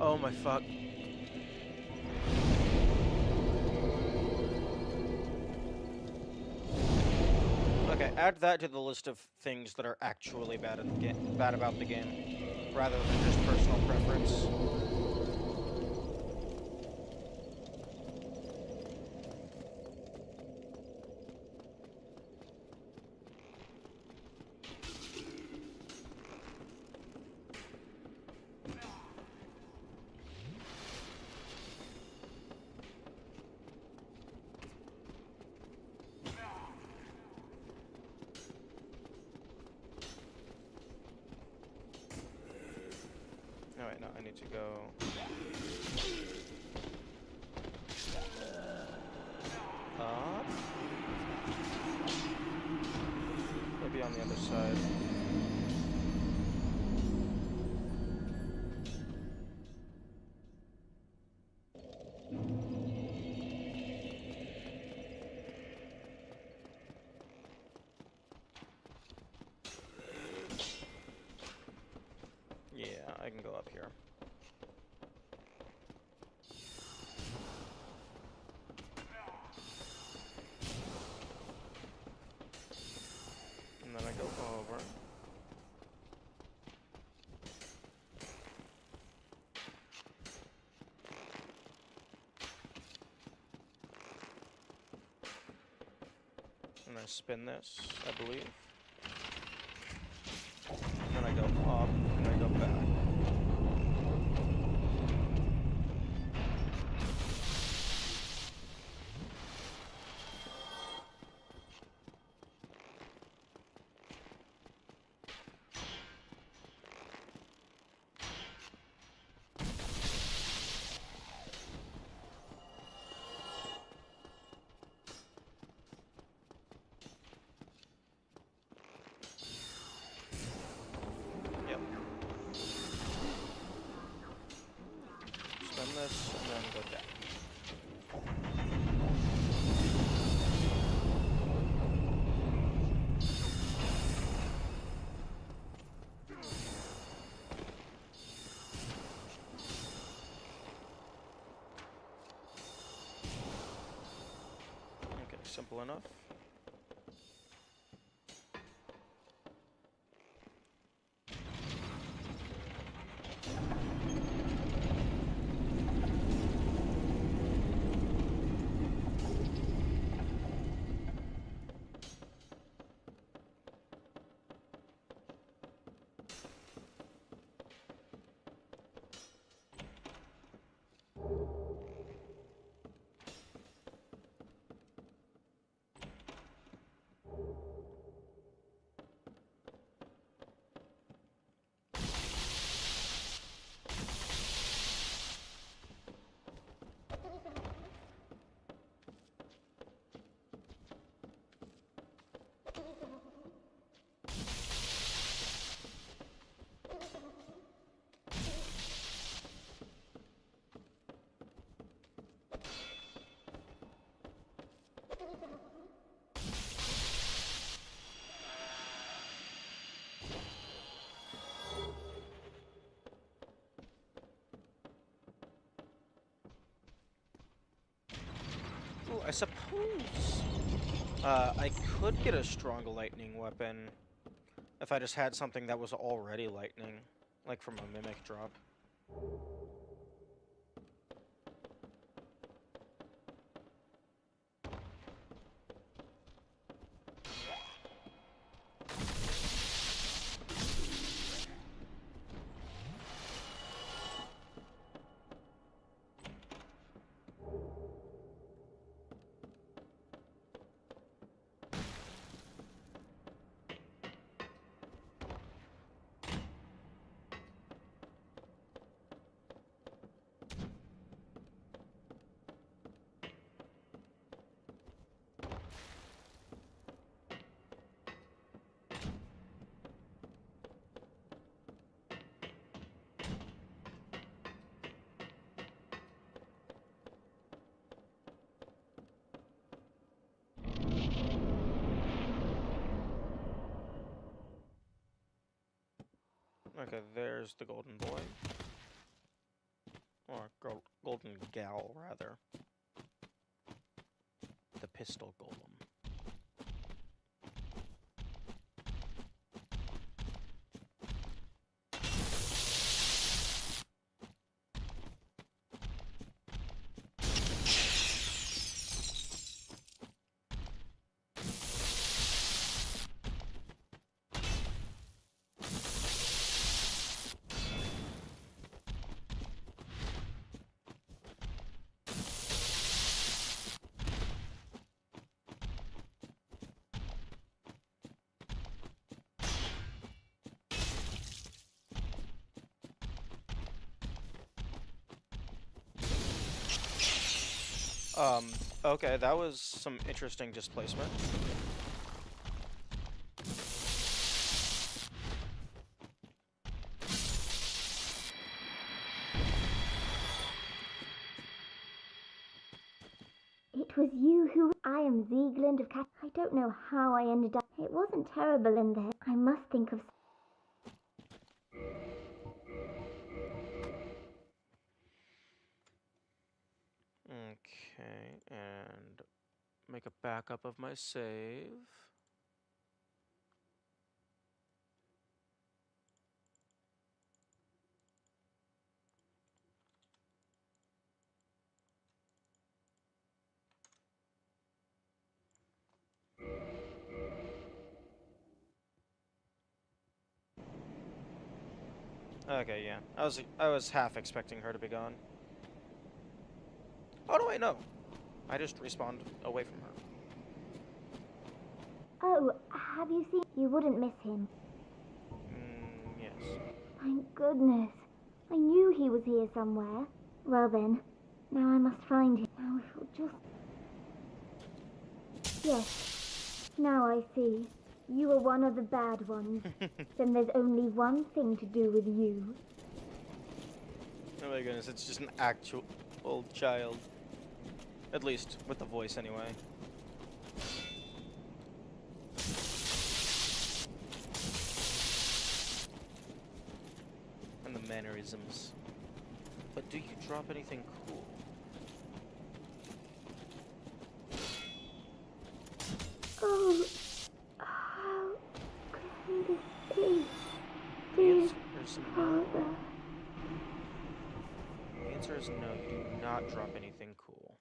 Oh my fuck. Okay, add that to the list of things that are actually bad at the game, bad about the game, rather than just personal preference. Wait, no, I need to go... Up? Maybe on the other side. Yeah, I can go up here. And then I go over. And I spin this, I believe. And then I go up, and I go back. Yep. Spin this, and then go down. Okay, simple enough. Ooh, I suppose I could get a stronger lightning weapon if I just had something that was already lightning, like from a mimic drop. Okay, there's the golden boy. Or golden gal, rather. The pistol golem. Okay, that was some interesting displacement. It was you who... I am Ziegland of Cat... I don't know how I ended up... It wasn't terrible in there. I must think of... Okay, and make a backup of my save. Okay, yeah. I was half expecting her to be gone. Oh no, wait, no. I just respawned away from her. Oh, have you seen... You wouldn't miss him. Yes. Thank goodness. I knew he was here somewhere. Well then, now I must find him. Now if you'll just... Yes, now I see. You are one of the bad ones. Then there's only one thing to do with you. Oh my goodness, it's just an actual old child. At least, with the voice anyway. And the mannerisms. But do you drop anything cool? Oh, how can this be? The Dear answer is no. Father. The answer is no, you do not drop anything cool.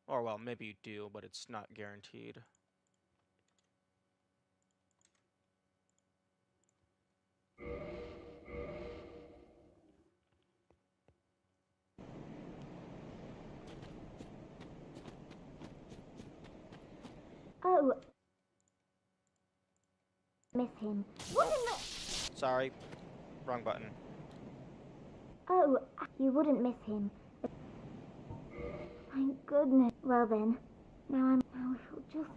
Or well, maybe you do, but it's not guaranteed. Oh. Miss him. What in the... Sorry, wrong button. Oh, you wouldn't miss him. Thank goodness. Well then, now if you'll just...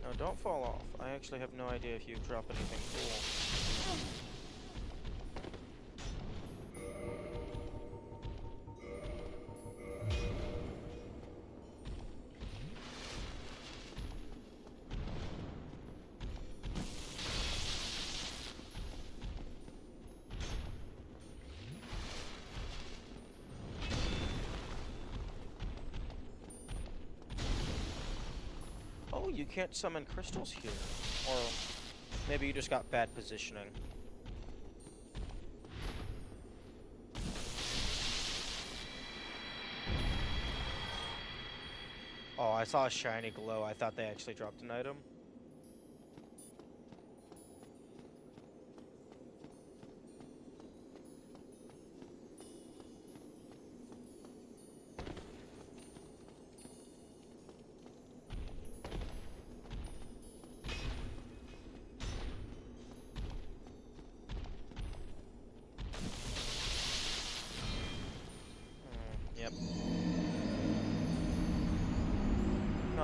No, don't fall off. I actually have no idea if you drop anything cool. Oh, you can't summon crystals here. Or maybe you just got bad positioning. Oh, I saw a shiny glow. I thought they actually dropped an item.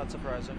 not surprising.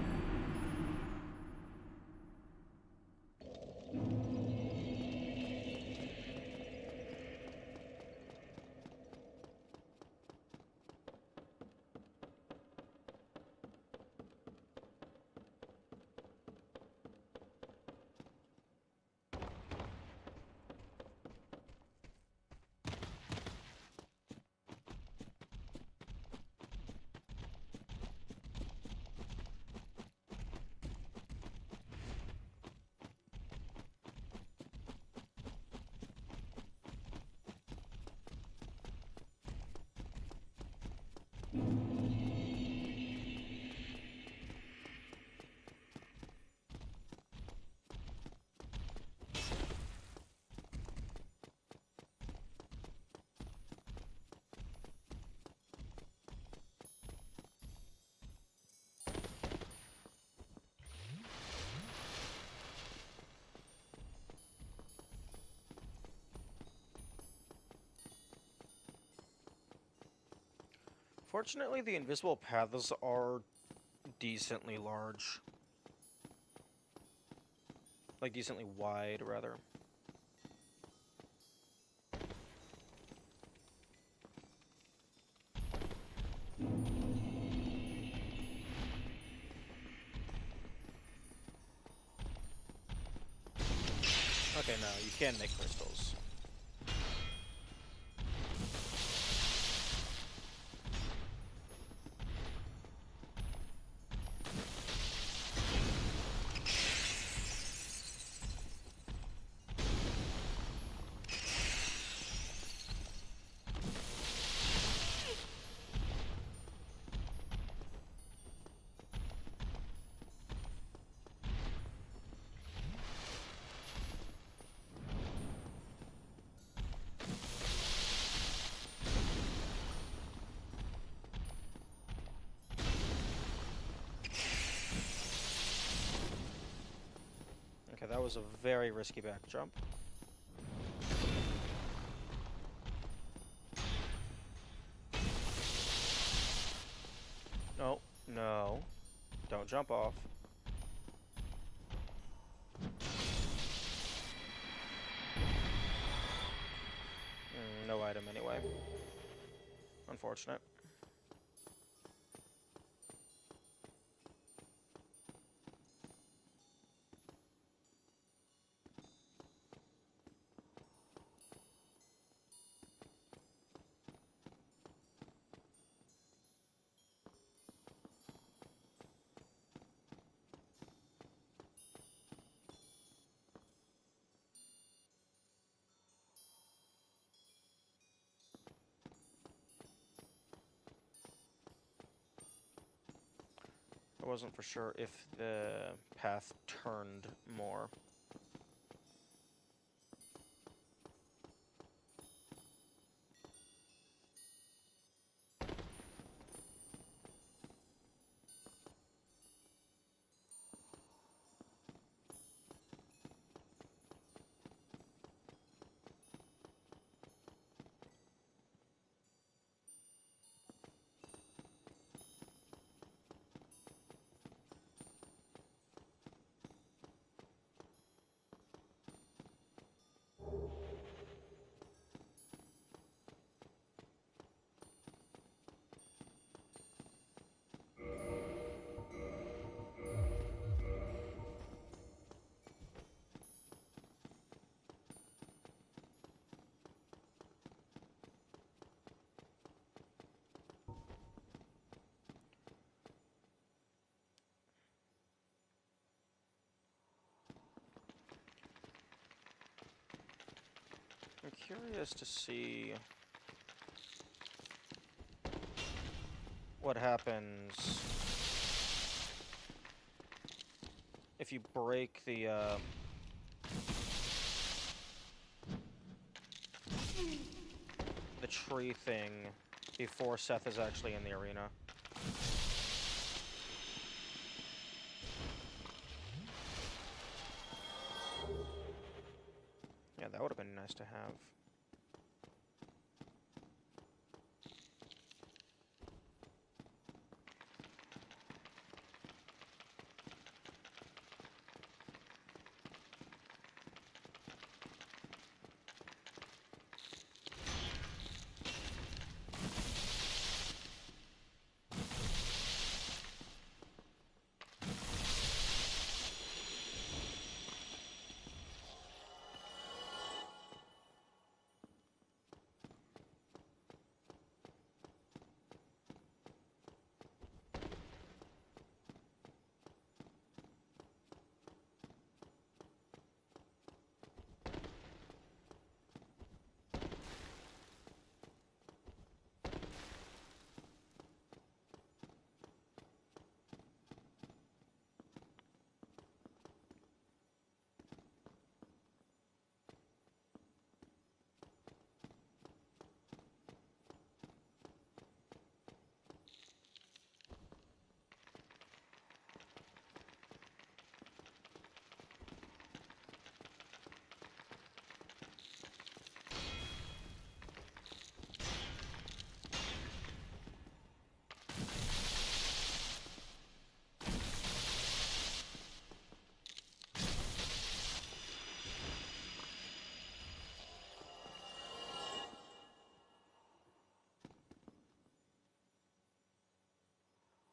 Fortunately, the invisible paths are decently large. Like, decently wide, rather. Okay, no, you can make crystals. Okay, that was a very risky back jump. No, no. Don't jump off. No item anyway. Unfortunate. I wasn't for sure if the path turned more. I'm curious to see what happens if you break the tree thing before Seth is actually in the arena. Yeah, that would have been nice to have.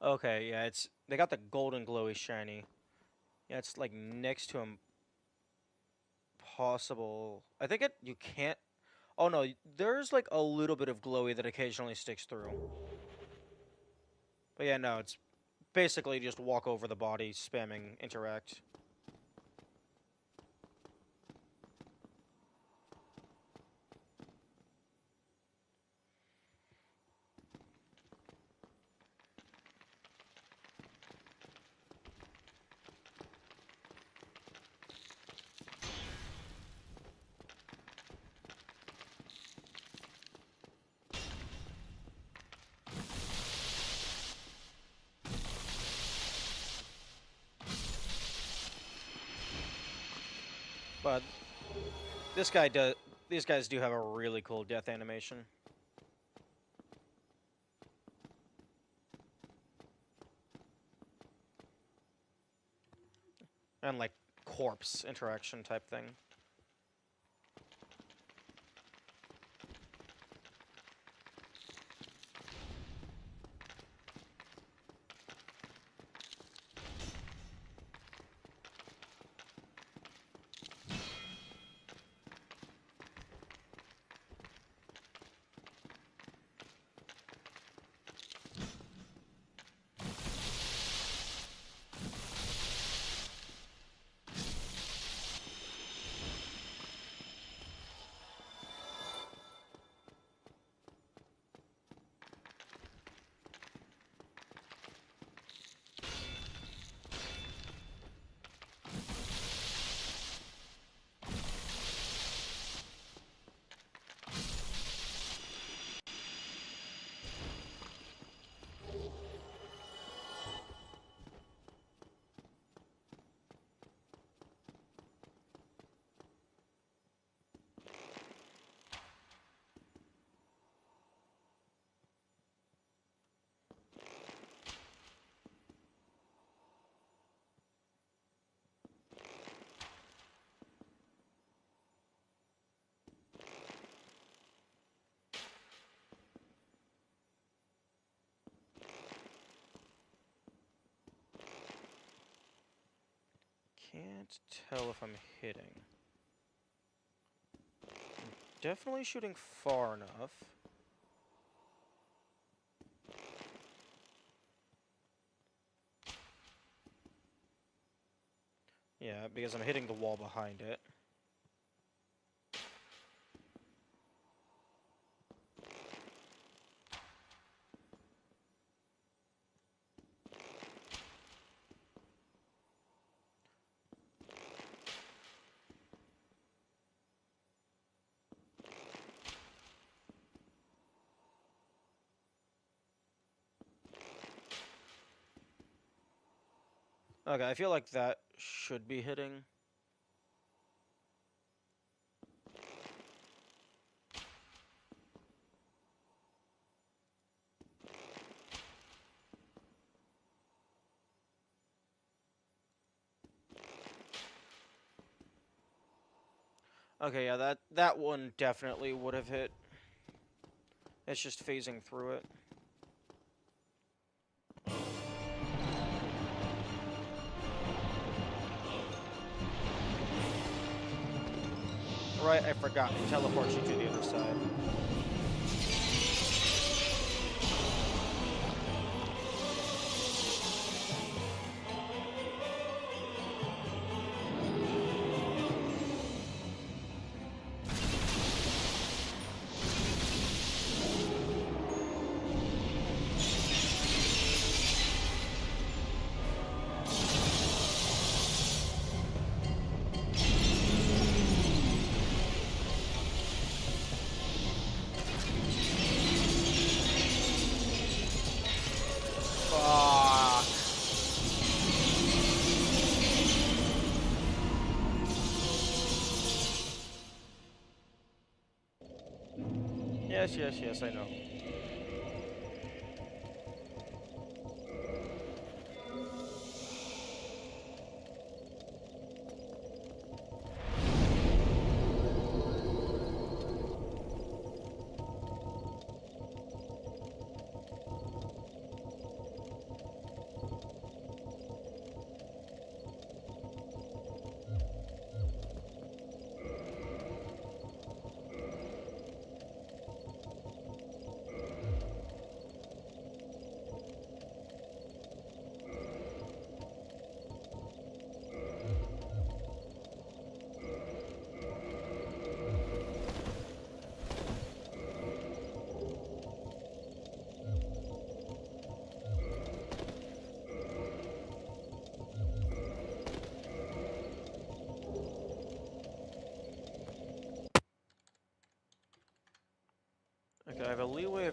Okay, yeah, they got the golden glowy shiny. Yeah, it's like next to impossible. I think you can't. Oh no, there's like a little bit of glowy that occasionally sticks through. But yeah, no, it's basically just walk over the body, spamming interact. But this guy does. These guys do have a really cool death animation. And like corpse interaction type thing. Can't tell if I'm hitting. I'm definitely shooting far enough. Yeah, because I'm hitting the wall behind it. Okay, I feel like that should be hitting. Okay, yeah, that one definitely would have hit. It's just phasing through it. Right, I forgot. It teleports you to the other side. Fuck. Yes, yes, yes, I know.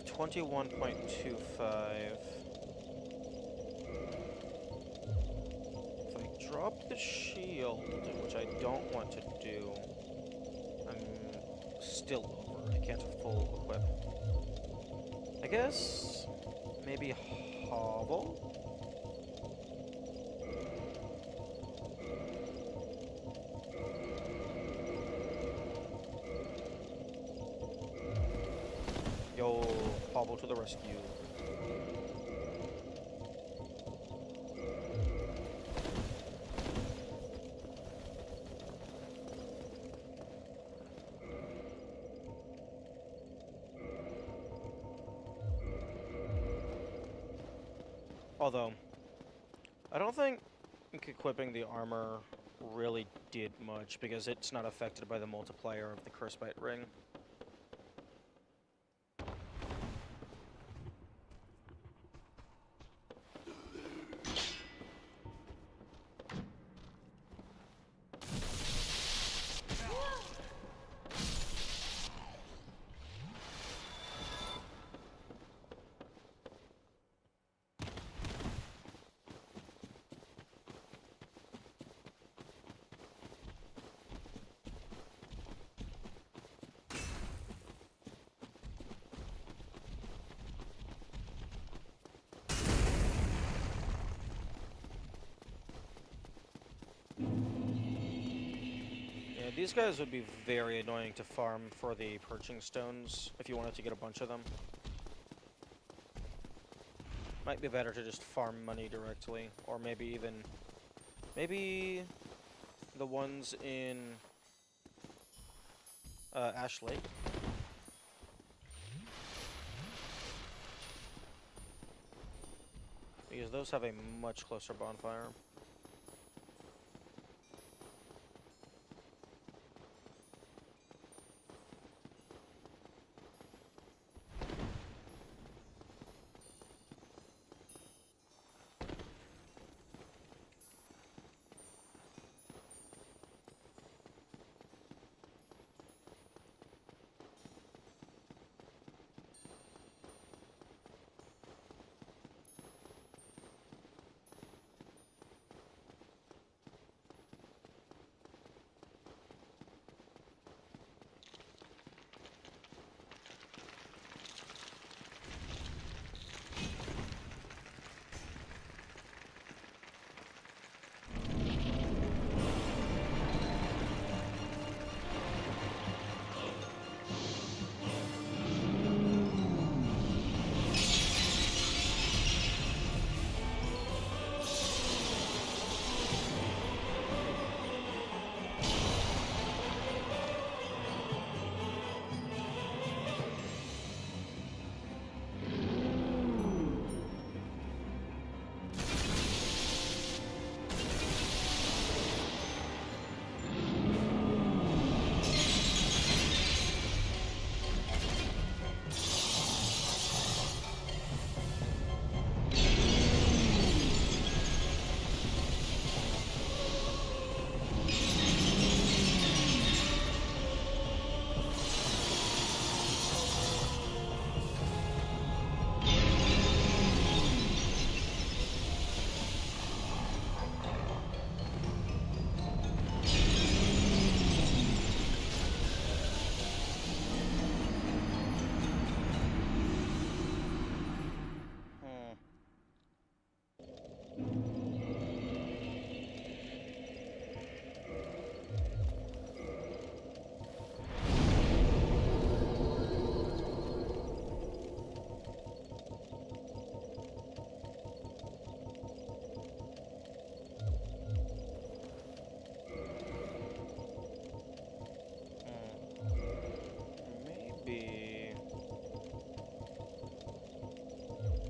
have 21.25. If I drop the shield, which I don't want to do, I'm still over. I can't full equip. I guess maybe hovel? Yo, hobble to the rescue. Although, I don't think equipping the armor really did much because it's not affected by the multiplier of the Curse Bite ring. Yeah, these guys would be very annoying to farm for the perching stones if you wanted to get a bunch of them. Might be better to just farm money directly, or maybe the ones in Ash Lake. Because those have a much closer bonfire.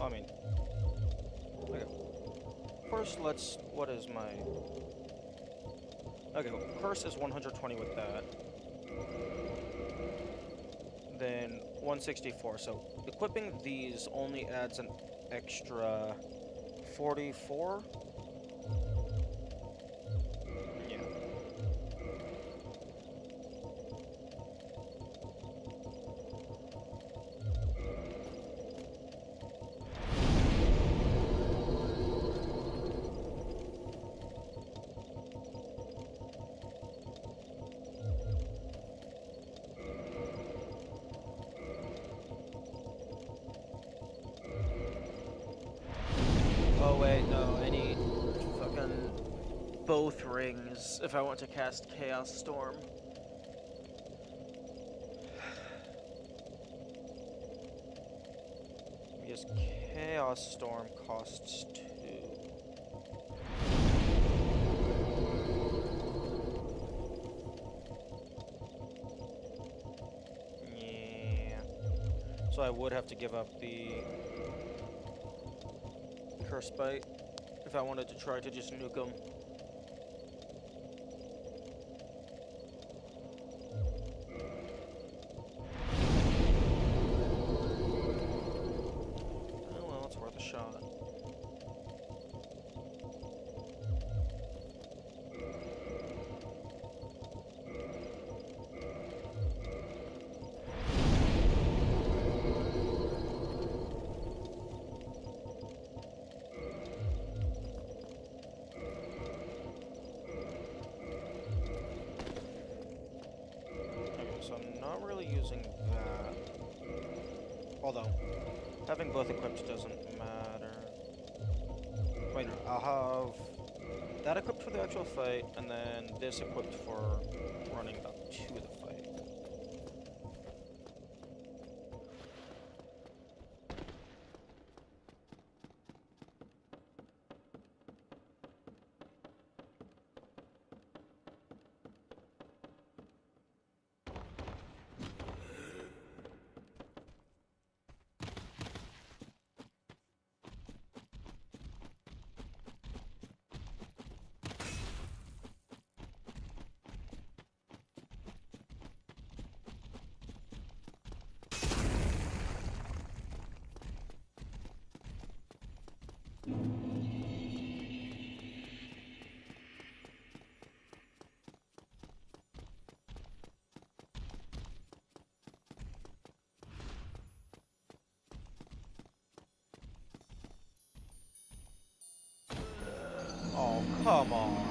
I mean, okay. First, what is my... Okay, curse is 120 with that. Then 164, so equipping these only adds an extra 44? Yeah. both rings if I want to cast Chaos Storm. Because Chaos Storm costs 2. Yeah. So I would have to give up the Curse Bite if I wanted to try to just nuke them. Oh well, it's worth a shot. So I'm not really using that. Although, having both equipped doesn't matter. Wait, no, I'll have that equipped for the actual fight, and then this equipped for running up to the fight. Oh, come on.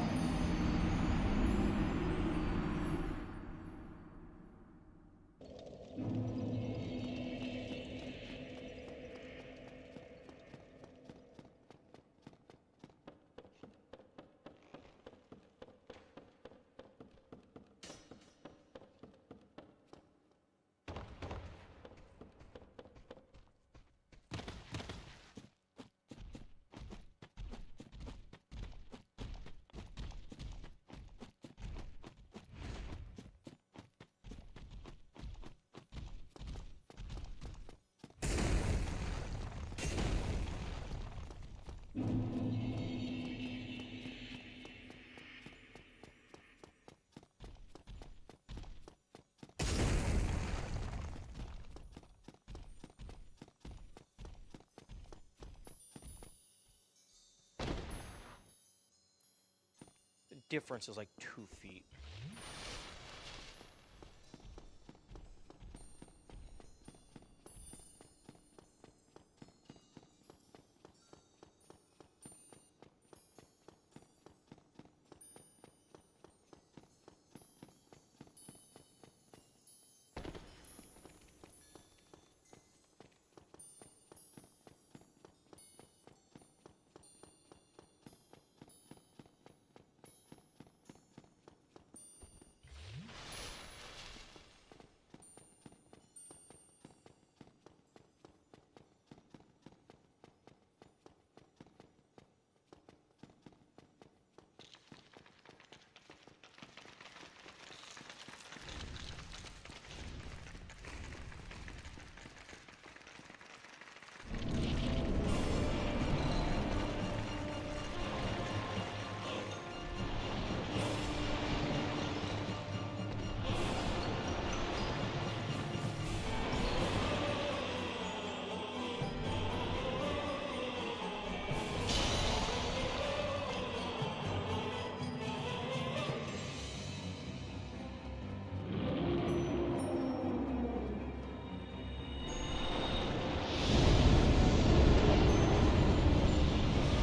The difference is like 2 feet.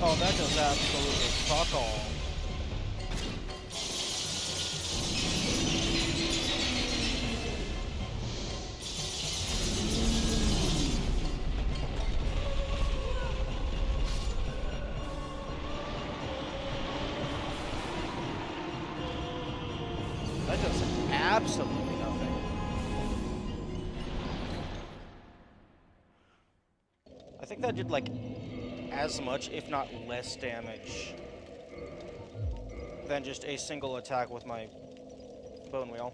Oh, that does absolutely fuck all. That does absolutely nothing. I think that did like as much, if not less damage than just a single attack with my bone wheel.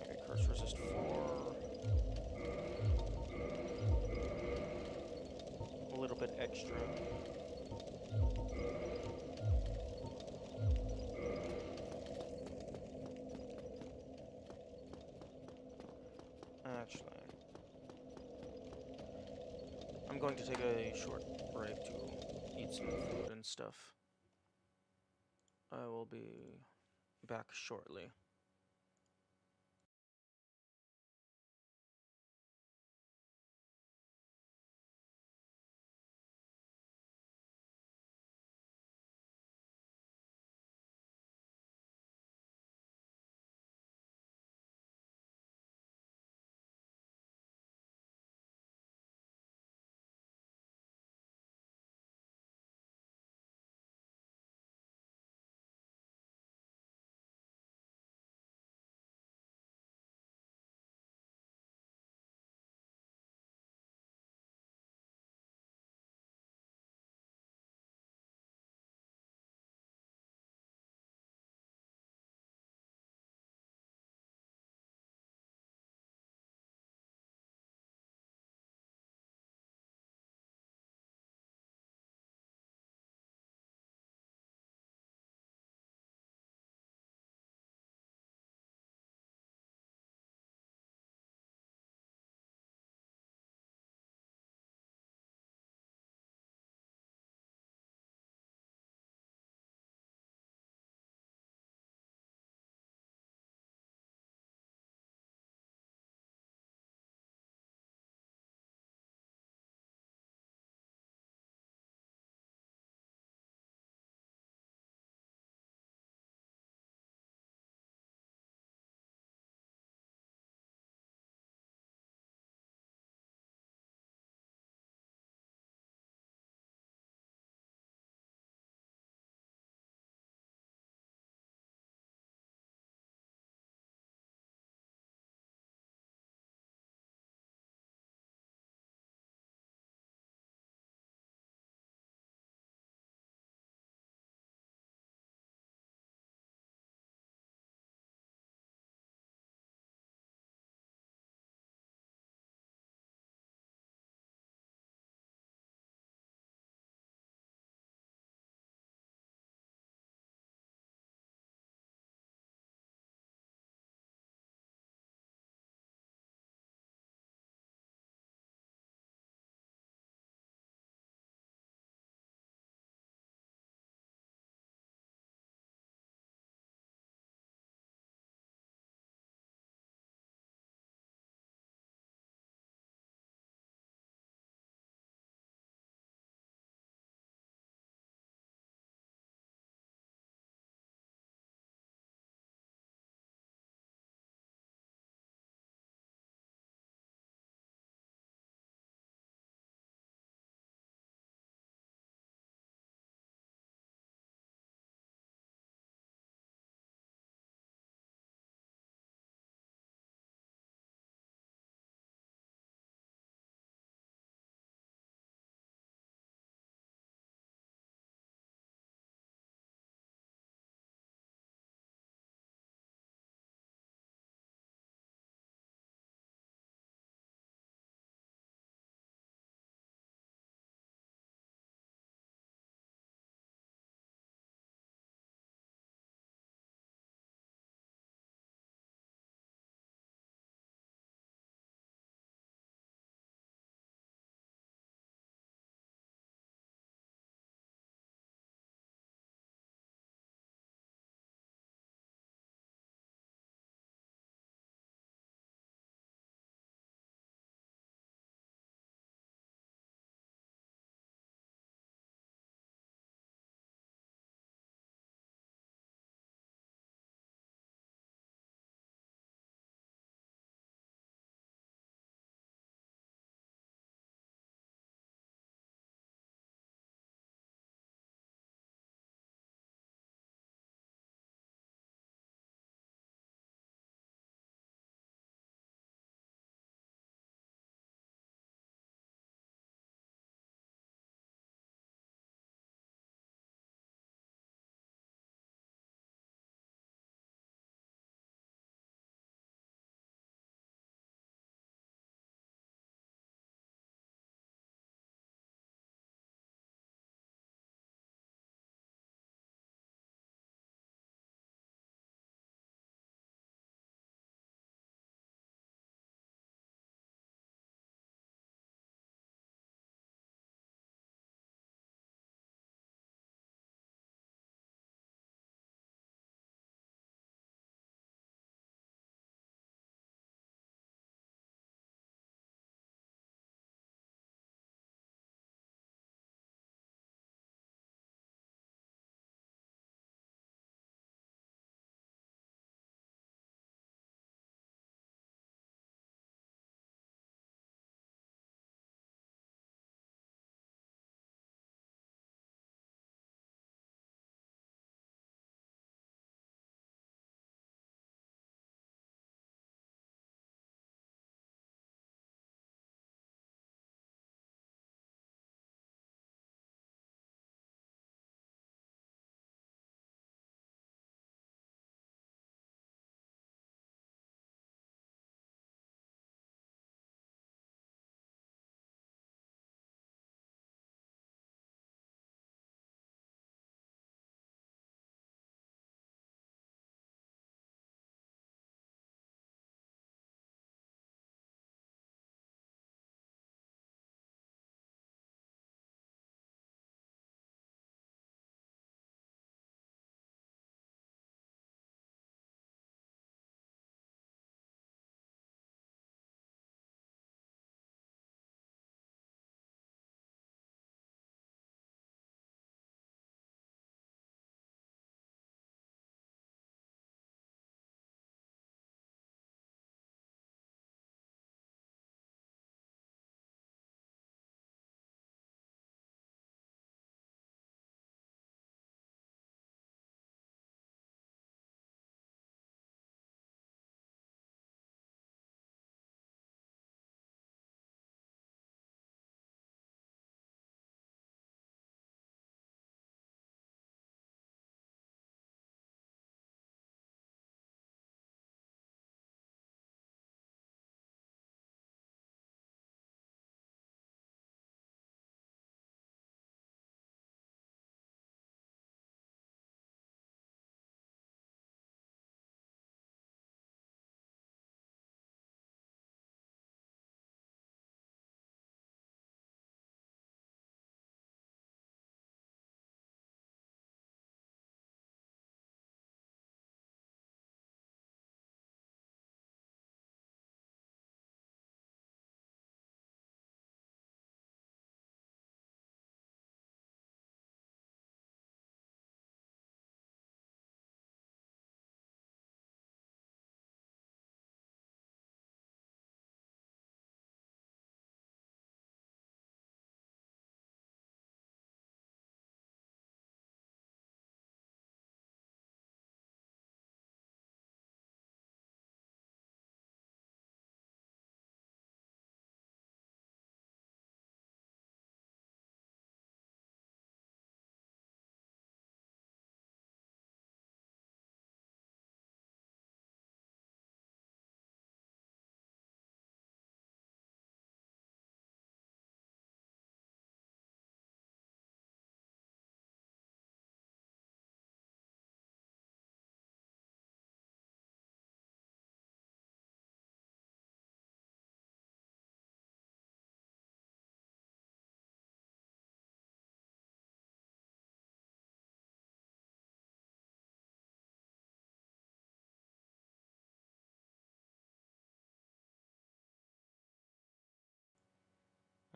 Okay, curse resist 4. A little bit extra. Actually, I'm going to take a short break to eat some food and stuff. I will be back shortly.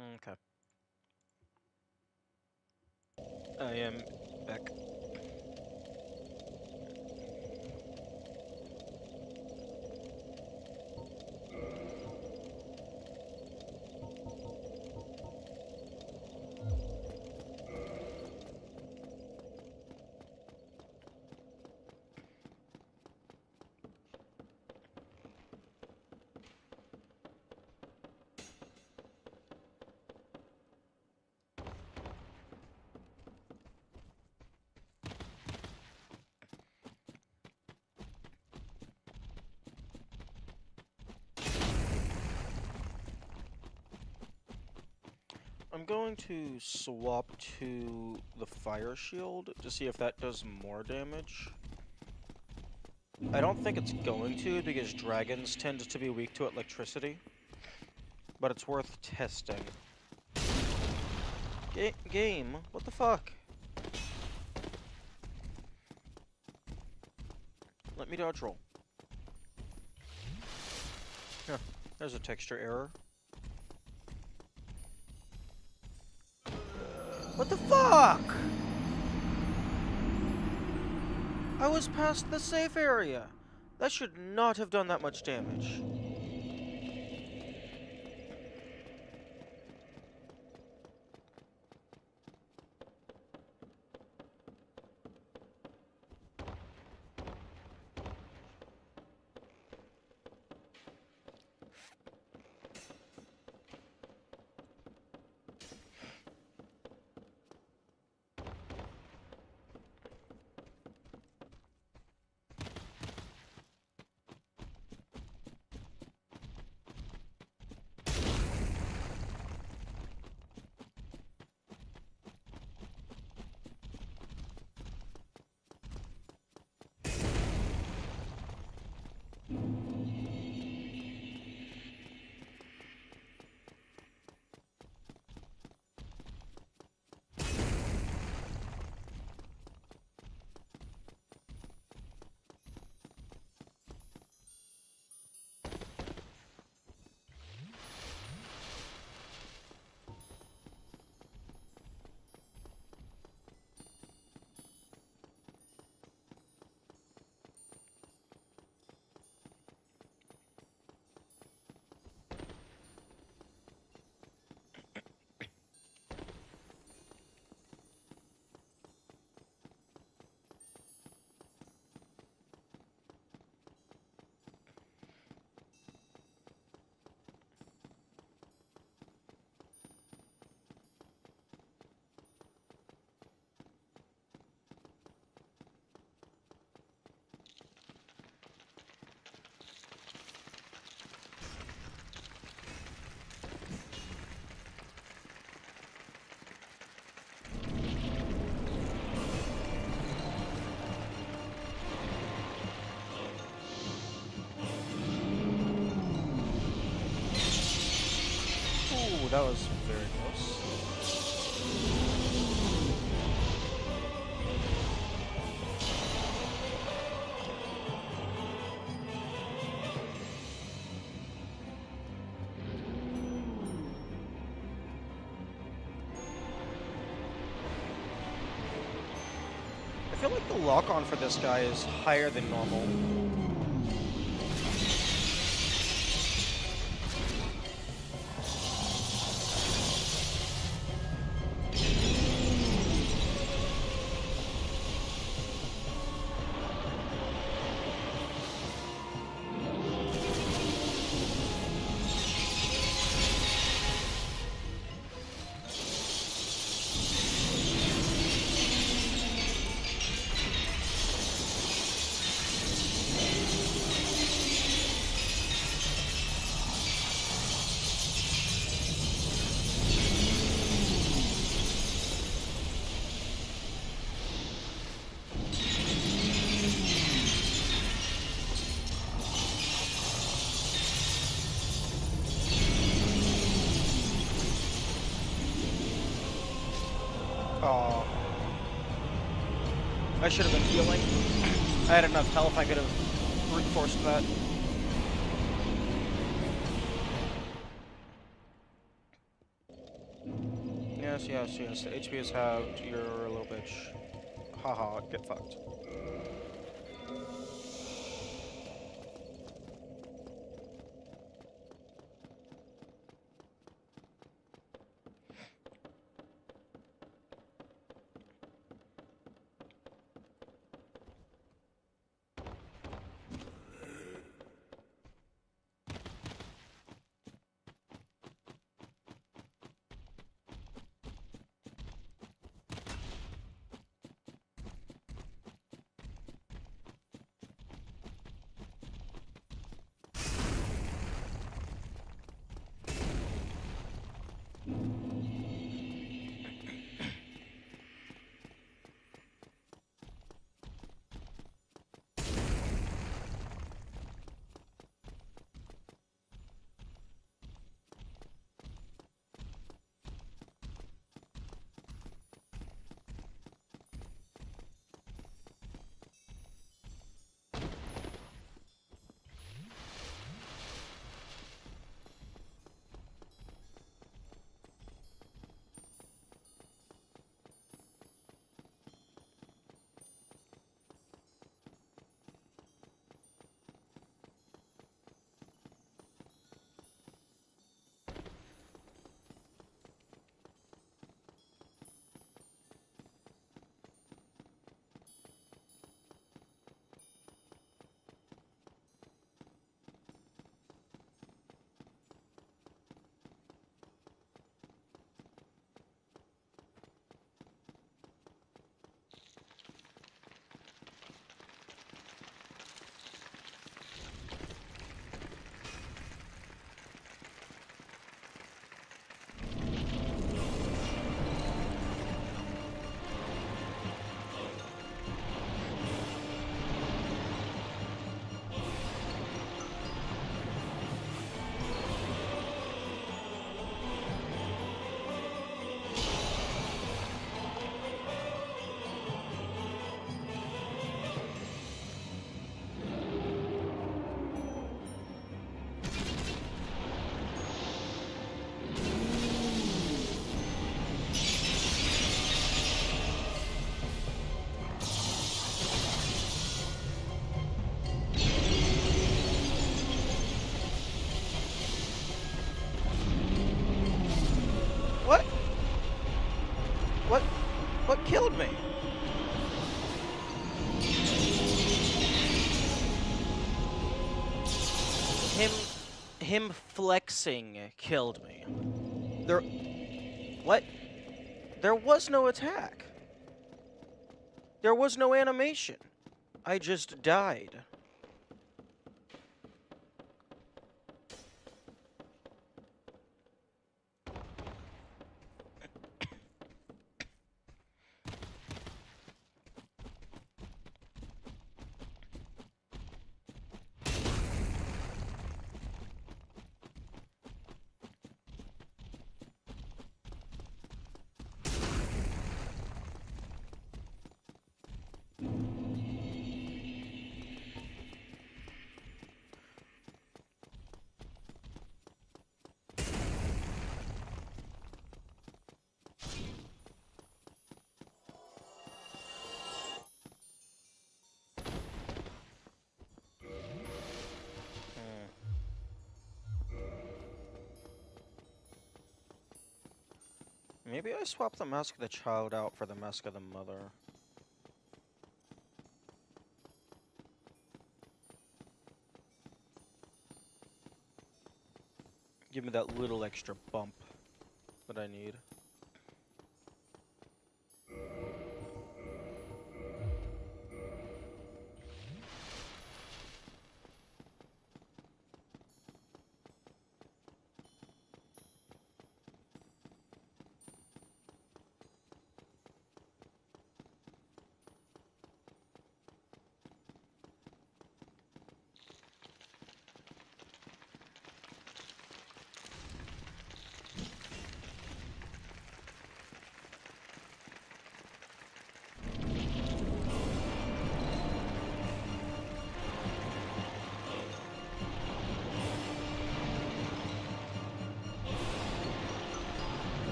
Okay. I am back. I'm going to swap to the fire shield to see if that does more damage. I don't think it's going to because dragons tend to be weak to electricity, but it's worth testing. Game, what the fuck? Let me dodge roll. Huh, there's a texture error. What the fuck? I was past the safe area. That should not have done that much damage. Ooh, that was very close. I feel like the lock-on for this guy is higher than normal. Oh. I should have been healing. I had enough health, I could have reinforced that. Yes, yes, yes. The HP is halved. You're a little bitch. Haha, get fucked. What? What? What killed me? Him flexing killed me. What? There was no attack. There was no animation. I just died. Maybe I swap the mask of the child out for the mask of the mother. Give me that little extra bump that I need.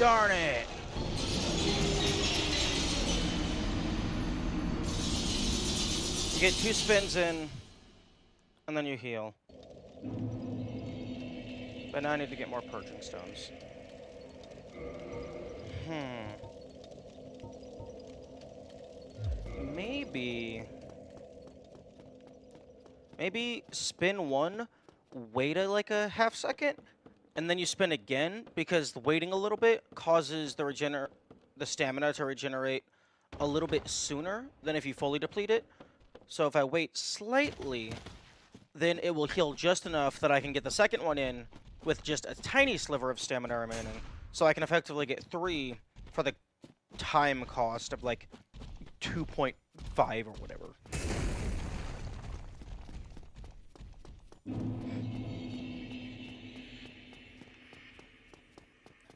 Darn it! You get 2 spins in, and then you heal. But now I need to get more purging stones. Maybe spin 1, wait like a half second, and then you spin again, because waiting a little bit causes the stamina to regenerate a little bit sooner than if you fully deplete it. So if I wait slightly, then it will heal just enough that I can get the second one in with just a tiny sliver of stamina remaining. So I can effectively get 3 for the time cost of like 2.5 or whatever.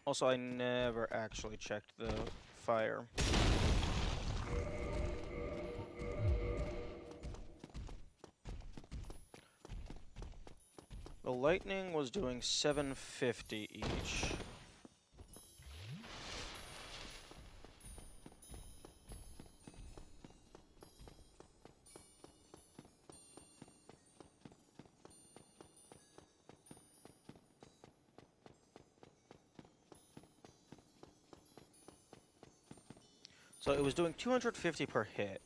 Also, I never actually checked the fire. The lightning was doing 750 each. So it was doing 250 per hit.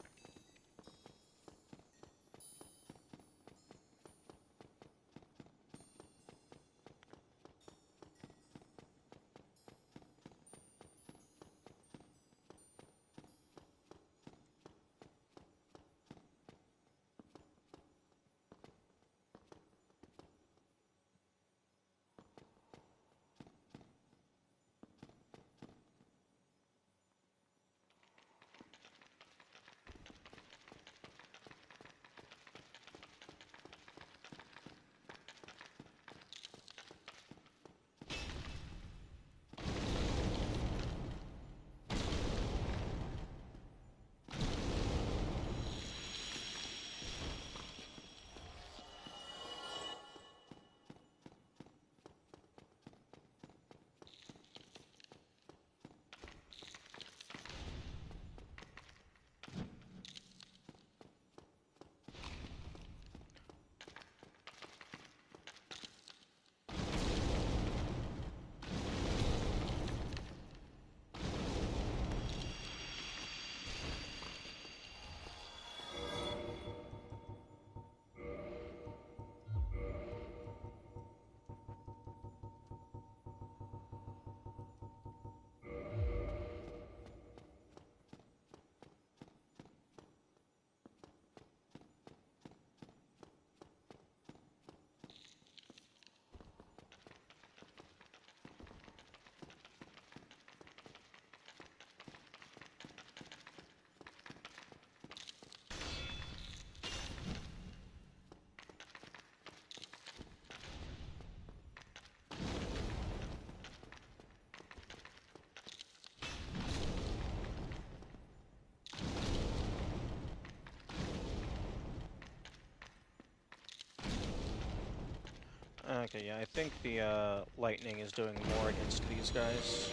Okay, yeah, I think the lightning is doing more against these guys.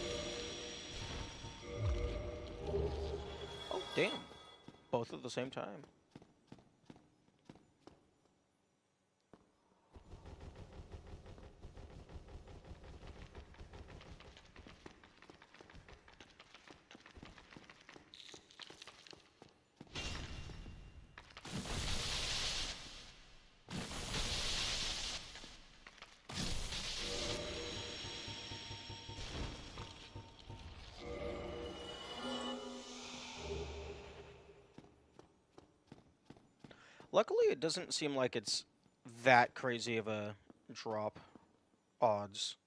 Oh, damn. Both at the same time. Luckily, it doesn't seem like it's that crazy of a drop odds.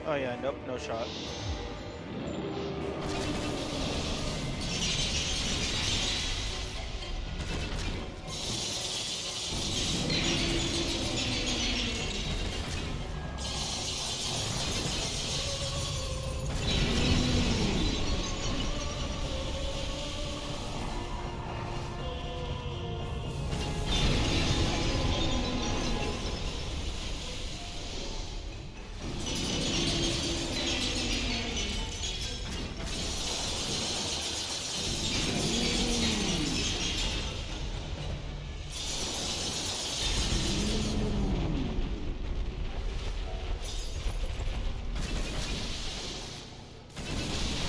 Oh yeah, nope, no shot.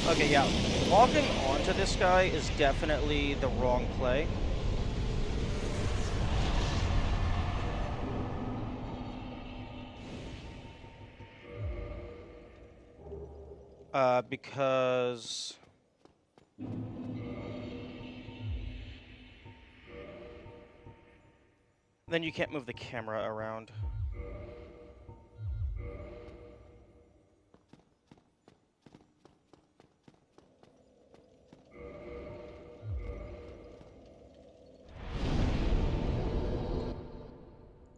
Okay, yeah. Walking onto this guy is definitely the wrong play. Because... then you can't move the camera around.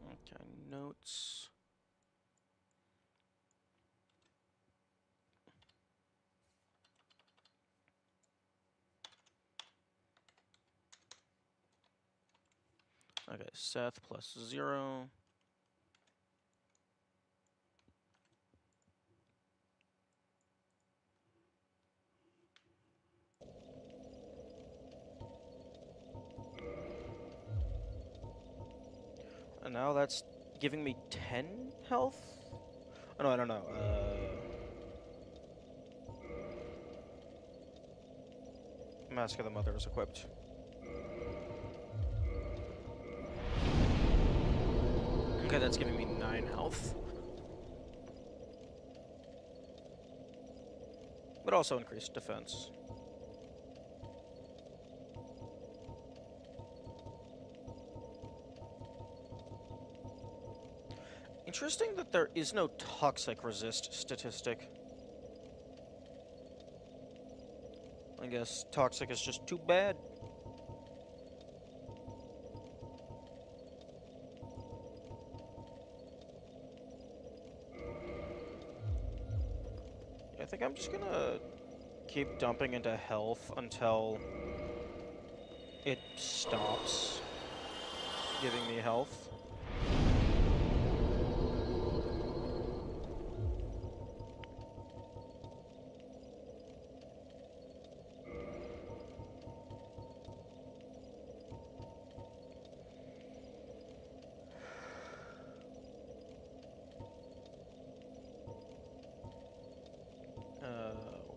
Okay, notes. Okay, Seth plus 0. And now that's giving me 10 health? Oh, no, I don't know. Mask of the Mother is equipped. Okay, that's giving me 9 health. But also increased defense. Interesting that there is no toxic resist statistic. I guess toxic is just too bad. I think I'm just gonna keep dumping into health until it stops giving me health.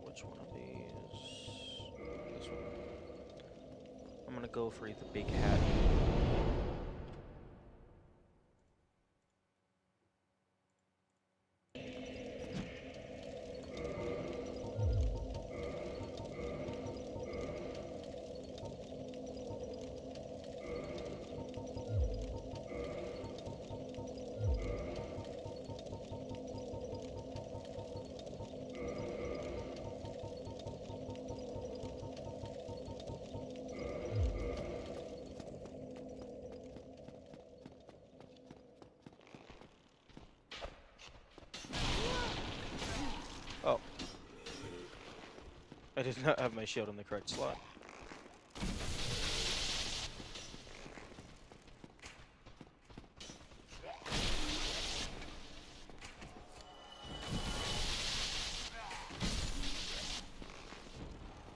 Which one of these? This one. I'm gonna go for the big hat. Oh. I did not have my shield in the correct slot.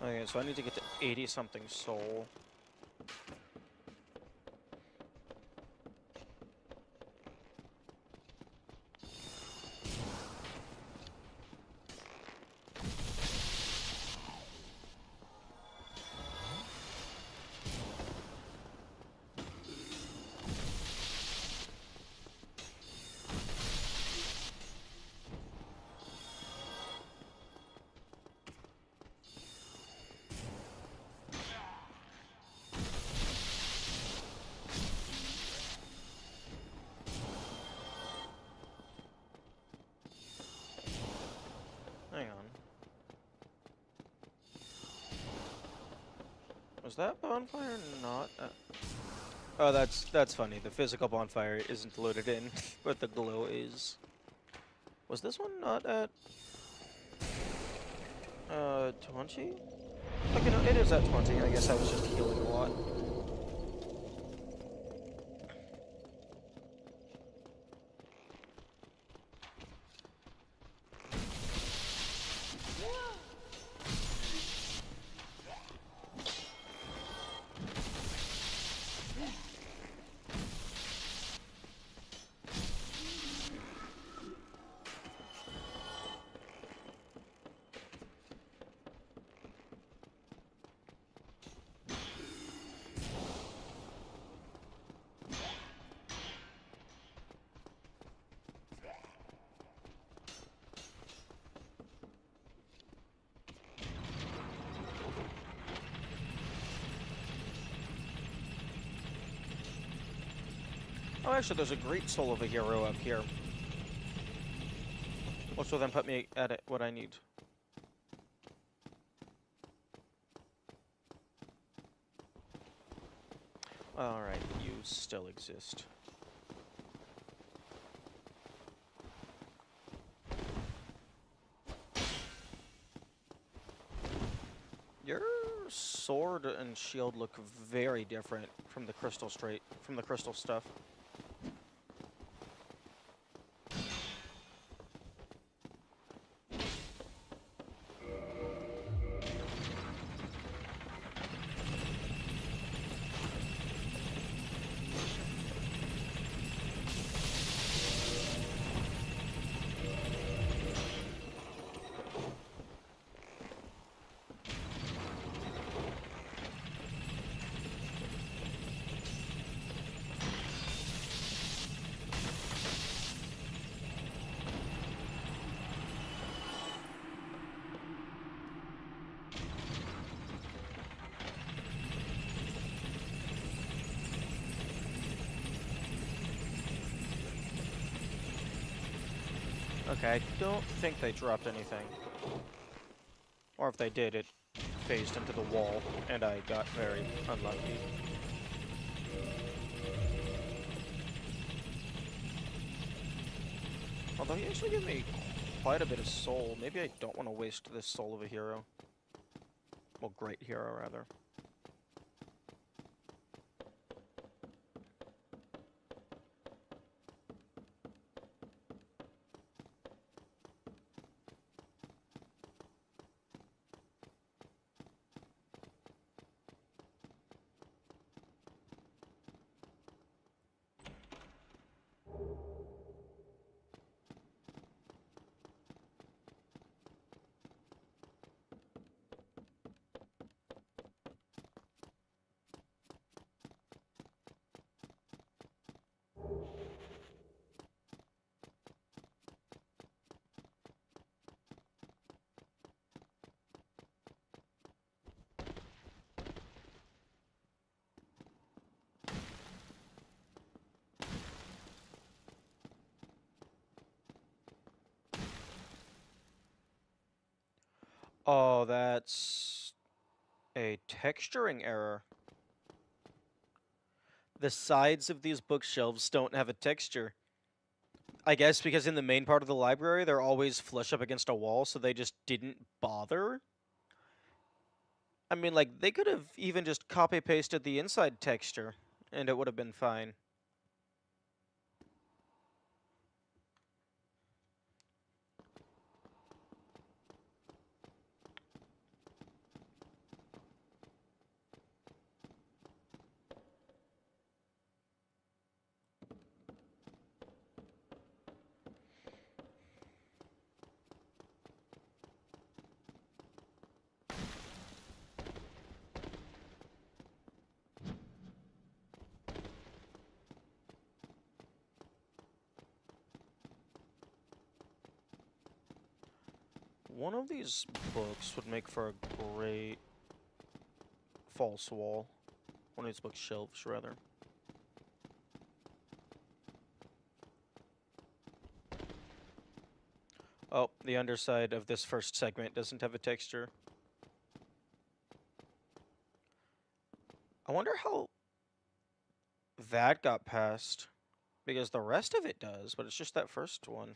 Okay, so I need to get to 80-something soul. Was that bonfire not? Oh, that's funny. The physical bonfire isn't loaded in, but the glow is. Was this one not at 20? Okay, no, it is at 20. I guess I was just healing a lot. Oh, actually, there's a great soul of a hero up here. Which will then put me at it what I need. Alright, you still exist. Your sword and shield look very different from the crystal stuff. Okay, I don't think they dropped anything. Or if they did, it phased into the wall, and I got very unlucky. Although he actually gave me quite a bit of soul. Maybe I don't want to waste this soul of a hero. Well, great hero, rather. Oh, that's a texturing error. The sides of these bookshelves don't have a texture. I guess because in the main part of the library, they're always flush up against a wall, so they just didn't bother. I mean, like, they could have even just copy-pasted the inside texture, and it would have been fine. One of these books would make for a great false wall. One of these bookshelves, rather. Oh, the underside of this first segment doesn't have a texture. wonder how that got passed. Because the rest of it does, but it's just that first one.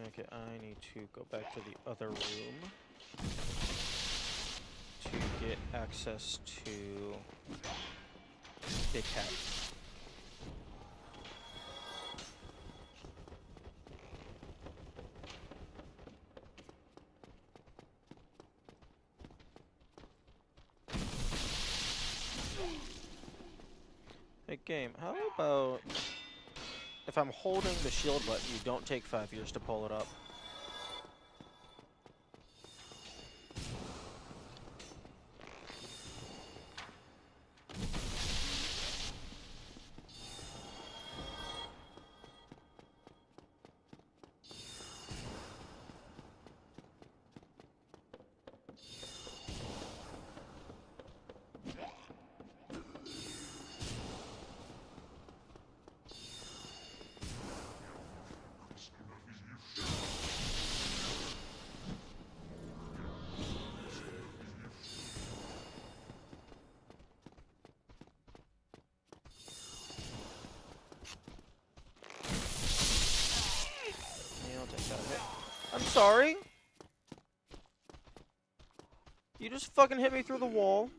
Okay, I need to go back to the other room to get access to Big Cat. Hey game, how about if I'm holding the shield button, you don't take 5 years to pull it up? Yeah, I'll take that hit. I'm sorry. You just fucking hit me through the wall.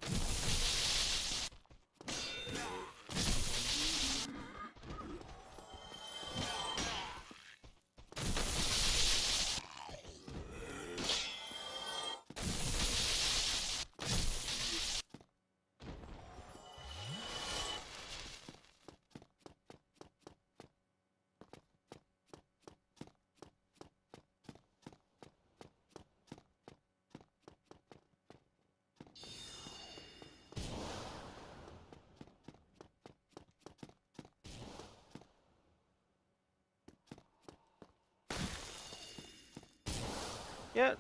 Yeah.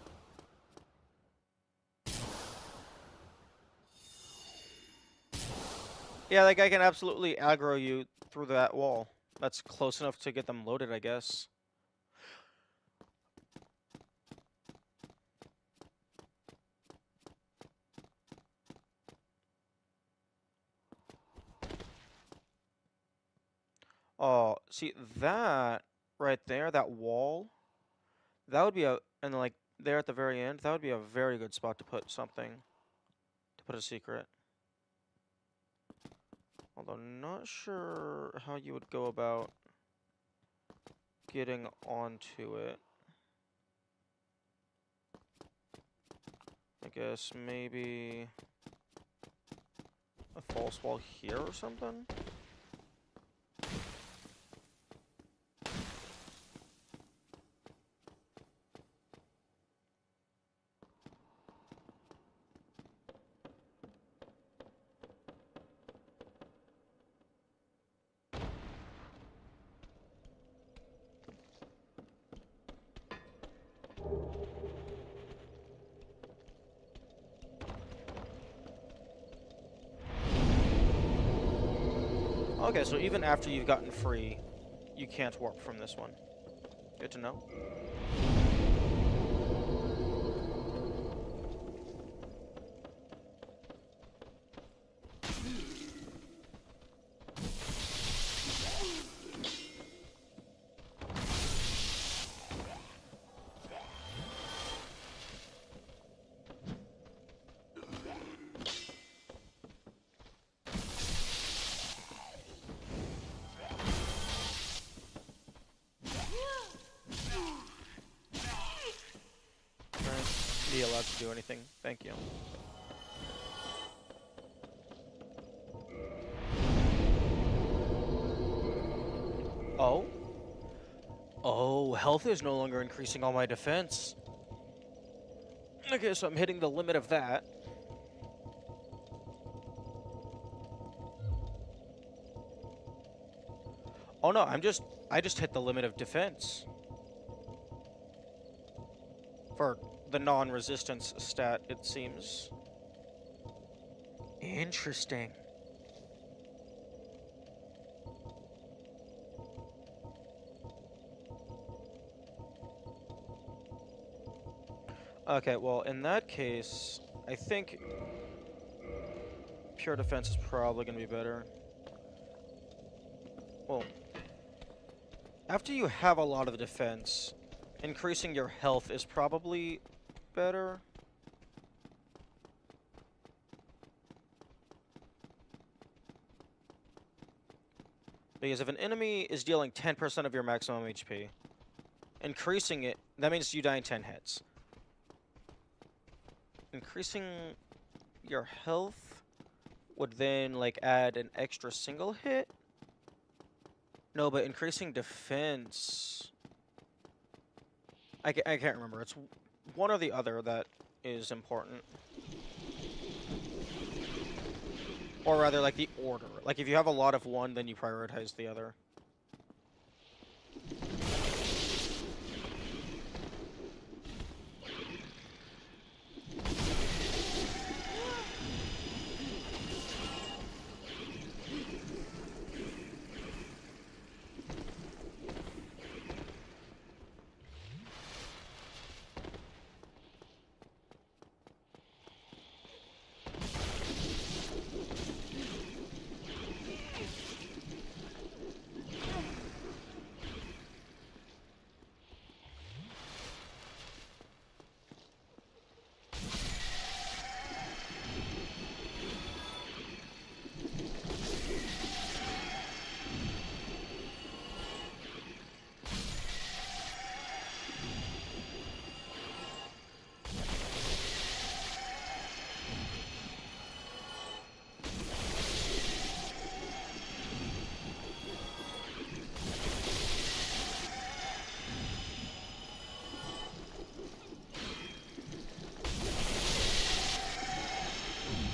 Yeah, that guy can absolutely aggro you through that wall. That's close enough to get them loaded, I guess. Oh, see, that right there, that wall, that would be and like there at the very end, that would be a very good spot to put something, to put a secret. Although not sure how you would go about getting onto it. I guess maybe a false wall here or something? Okay, so even after you've gotten free, you can't warp from this one. Good to know. allowed to do anything. Thank you. Oh? Oh, health is no longer increasing all my defense. Okay, so I'm hitting the limit of that. Oh no, I just hit the limit of defense. For the non-resistance stat, it seems. Interesting. Okay, well, in that case, I think pure defense is probably going to be better. Well, after you have a lot of defense, increasing your health is probably better. Because if an enemy is dealing 10% of your maximum HP, increasing it, that means you die in 10 hits. Increasing your health would then, like, add an extra single hit? No, but increasing defense... I can't remember. It's one or the other that is important. Or rather, like, the order. Like, if you have a lot of one, then you prioritize the other.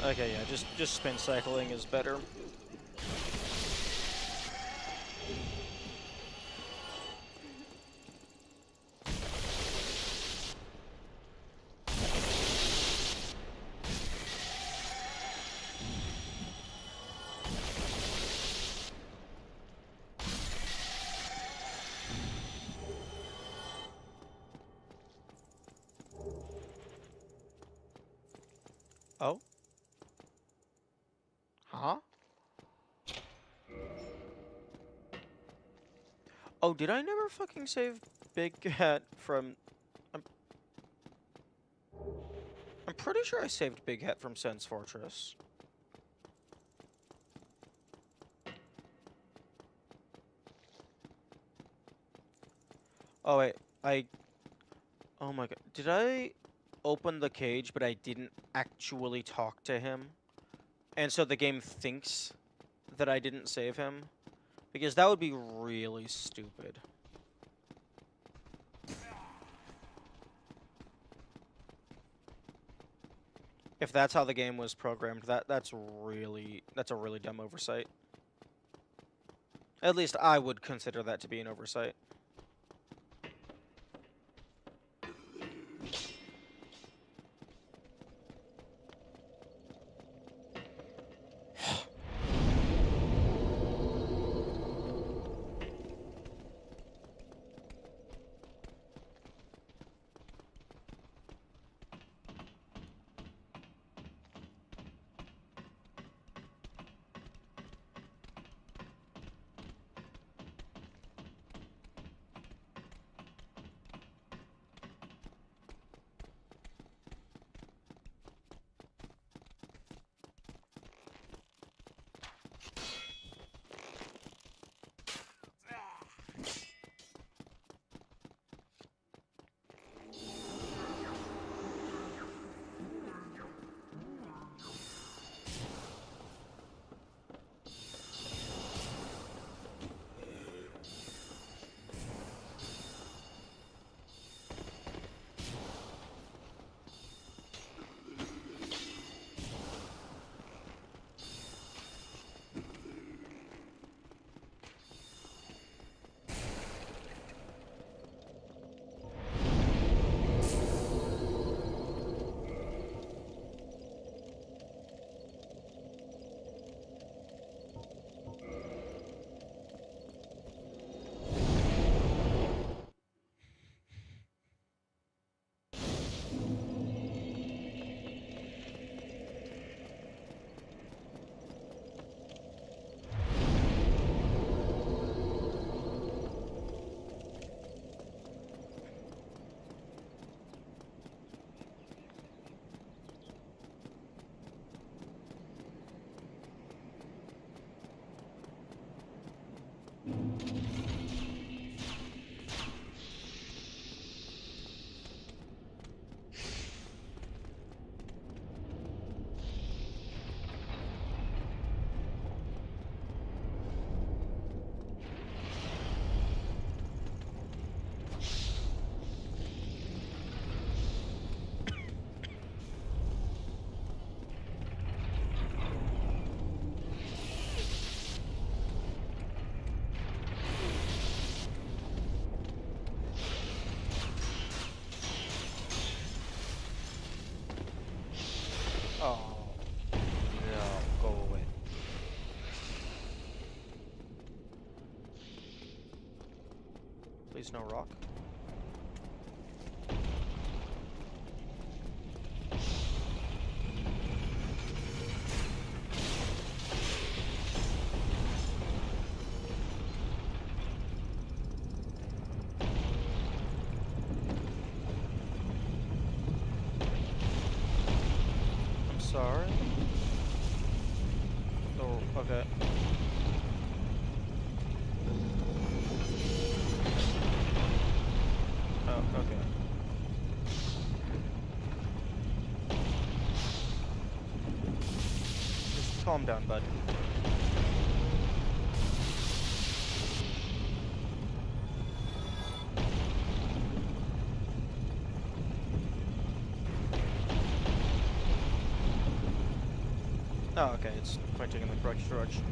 Okay, yeah, just spin cycling is better. Oh? Huh? Oh, did I never fucking save Big Hat from... I'm pretty sure I saved Big Hat from Sen's Fortress. Oh, wait. Oh my god. Did I open the cage, but I didn't actually talk to him? And so the game thinks that I didn't save him? Because that would be really stupid. If that's how the game was programmed, that's a really dumb oversight. At least I would consider that to be an oversight. Please no rock. I'm sorry. Oh, okay. Oh, okay. Just calm down, bud. Oh, okay, it's pointing in the correct direction.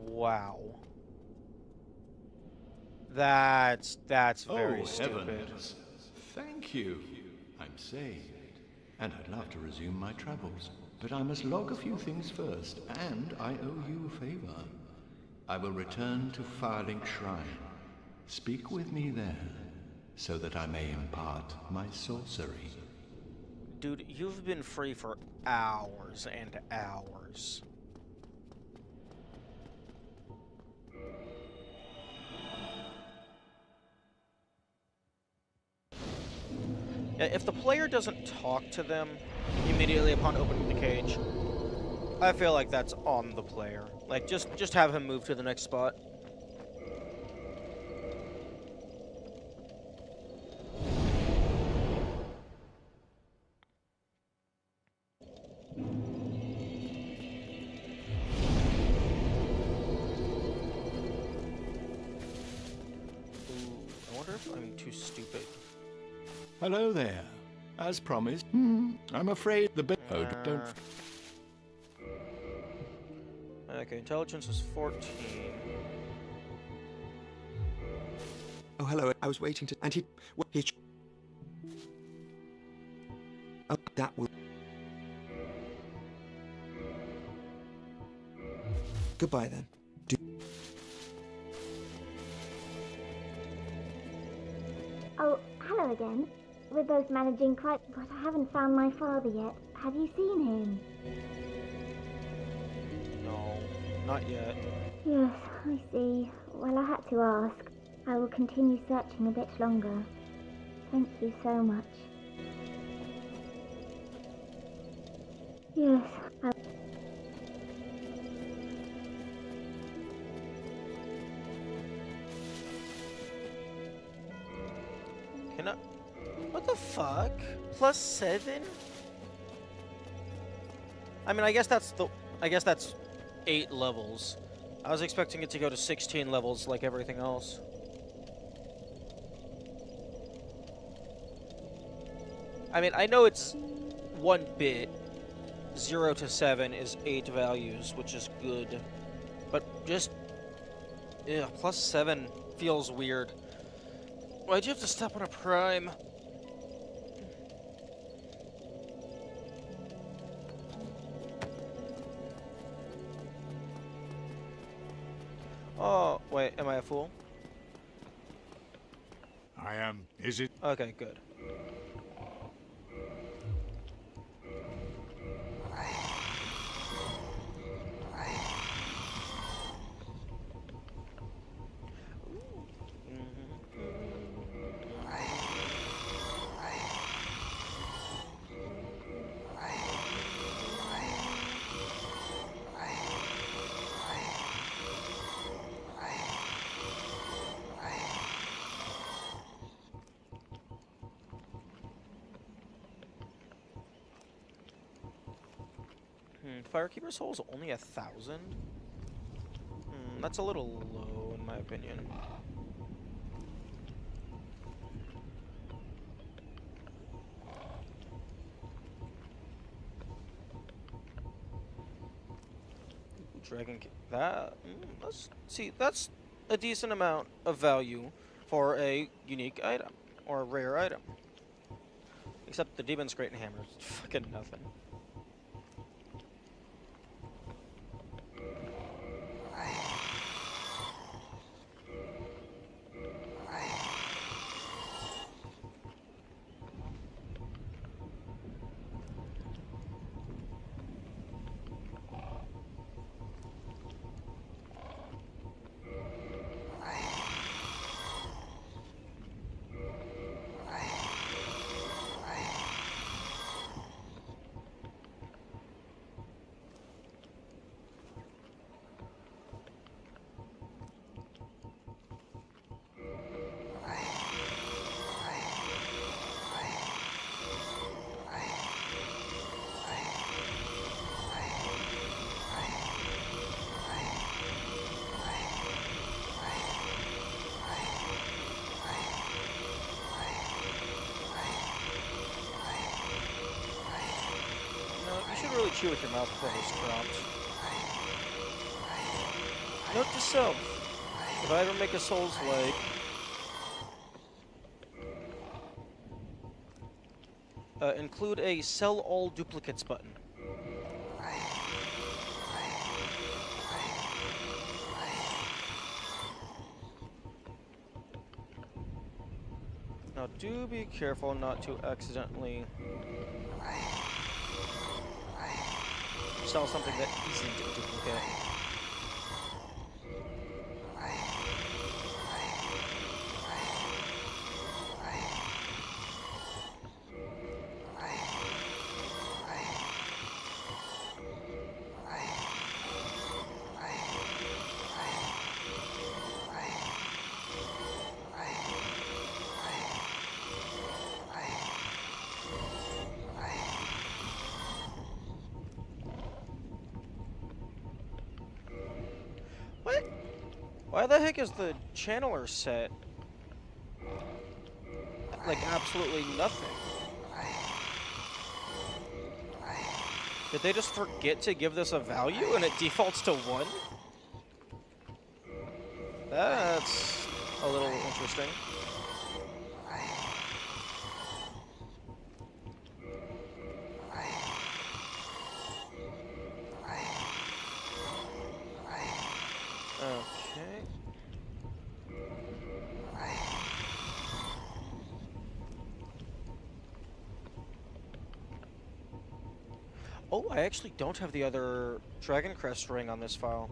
Wow. That's very stupid. Heavens. Thank you. I'm saved. And I'd love to resume my travels. But I must log a few things first, and I owe you a favor. I will return to Firelink Shrine. Speak with me there, so that I may impart my sorcery. Dude, you've been free for hours and hours. Yeah, if the player doesn't talk to them immediately upon opening the cage, I feel like that's on the player. Like, just have him move to the next spot. I wonder if I'm too stupid. Hello there. As promised. I'm afraid the Oh, don't... Okay, intelligence is 14. Oh, hello. I was waiting to... And he... Oh, that will... Goodbye, then. Oh, hello again. We're both managing quite... But I haven't found my father yet. Have you seen him? No, not yet. Yes, I see. Well, I had to ask. I will continue searching a bit longer. Thank you so much. Yes, Can I... What the fuck? Plus 7? I mean, I guess that's 8 levels. I was expecting it to go to 16 levels like everything else. I mean, I know it's 1 bit. 0 to 7 is 8 values, which is good. But just... yeah, plus 7 feels weird. Why'd you have to step on a prime? Oh, wait, am I a fool? I am. Is it? Okay, good. Firekeeper Soul's only 1,000? That's a little low, in my opinion. That's a decent amount of value for a unique item, or a rare item. Except the Demon's Great Hammer is fucking nothing. You should really chew with your mouth before this drops. Note to self: if I ever make a Souls-like, include a sell all duplicates button. Now do be careful not to accidentally sell something that isn't a duplicate. What? Why the heck is the channeler set like absolutely nothing? Did they just forget to give this a value and it defaults to 1? That's a little interesting. Okay. Oh, I actually don't have the other Dragon Crest ring on this file.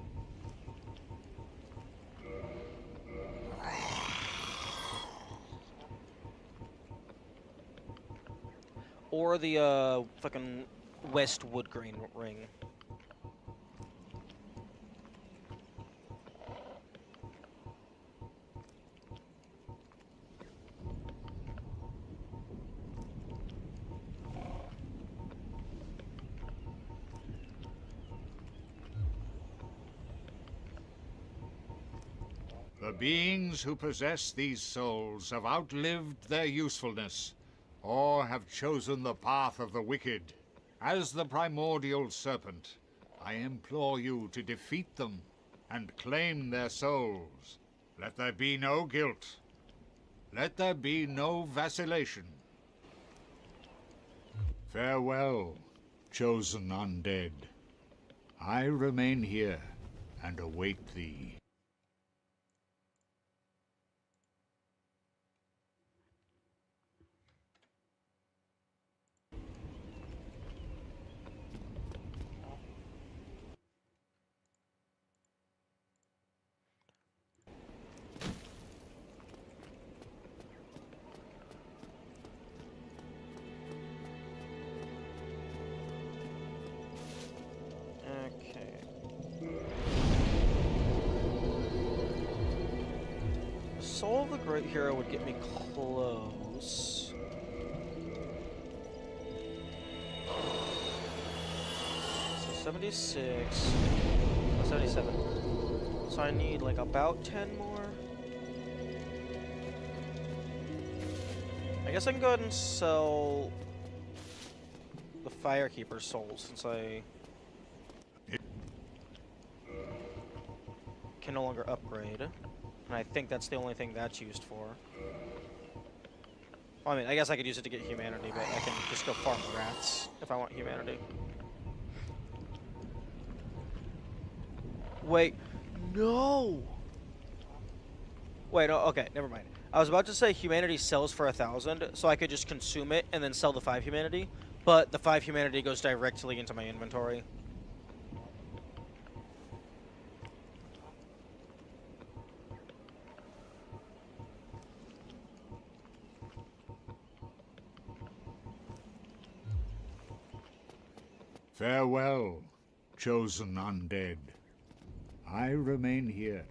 Or the fucking West Woodgrain ring. The beings who possess these souls have outlived their usefulness, or have chosen the path of the wicked. As the primordial serpent, I implore you to defeat them and claim their souls. Let there be no guilt. Let there be no vacillation. Farewell, chosen undead. I remain here and await thee. Soul of the Great Hero would get me close. 76. Oh, 77. So I need like about 10 more. I guess I can go ahead and sell the Firekeeper's soul since I can no longer upgrade. And I think that's the only thing that's used for. Well, I mean, I guess I could use it to get humanity, but I can just go farm rats if I want humanity. Wait, no! Wait, no, okay, never mind. I was about to say humanity sells for 1,000, so I could just consume it and then sell the 5 humanity, but the 5 humanity goes directly into my inventory. Farewell, chosen undead. I remain here.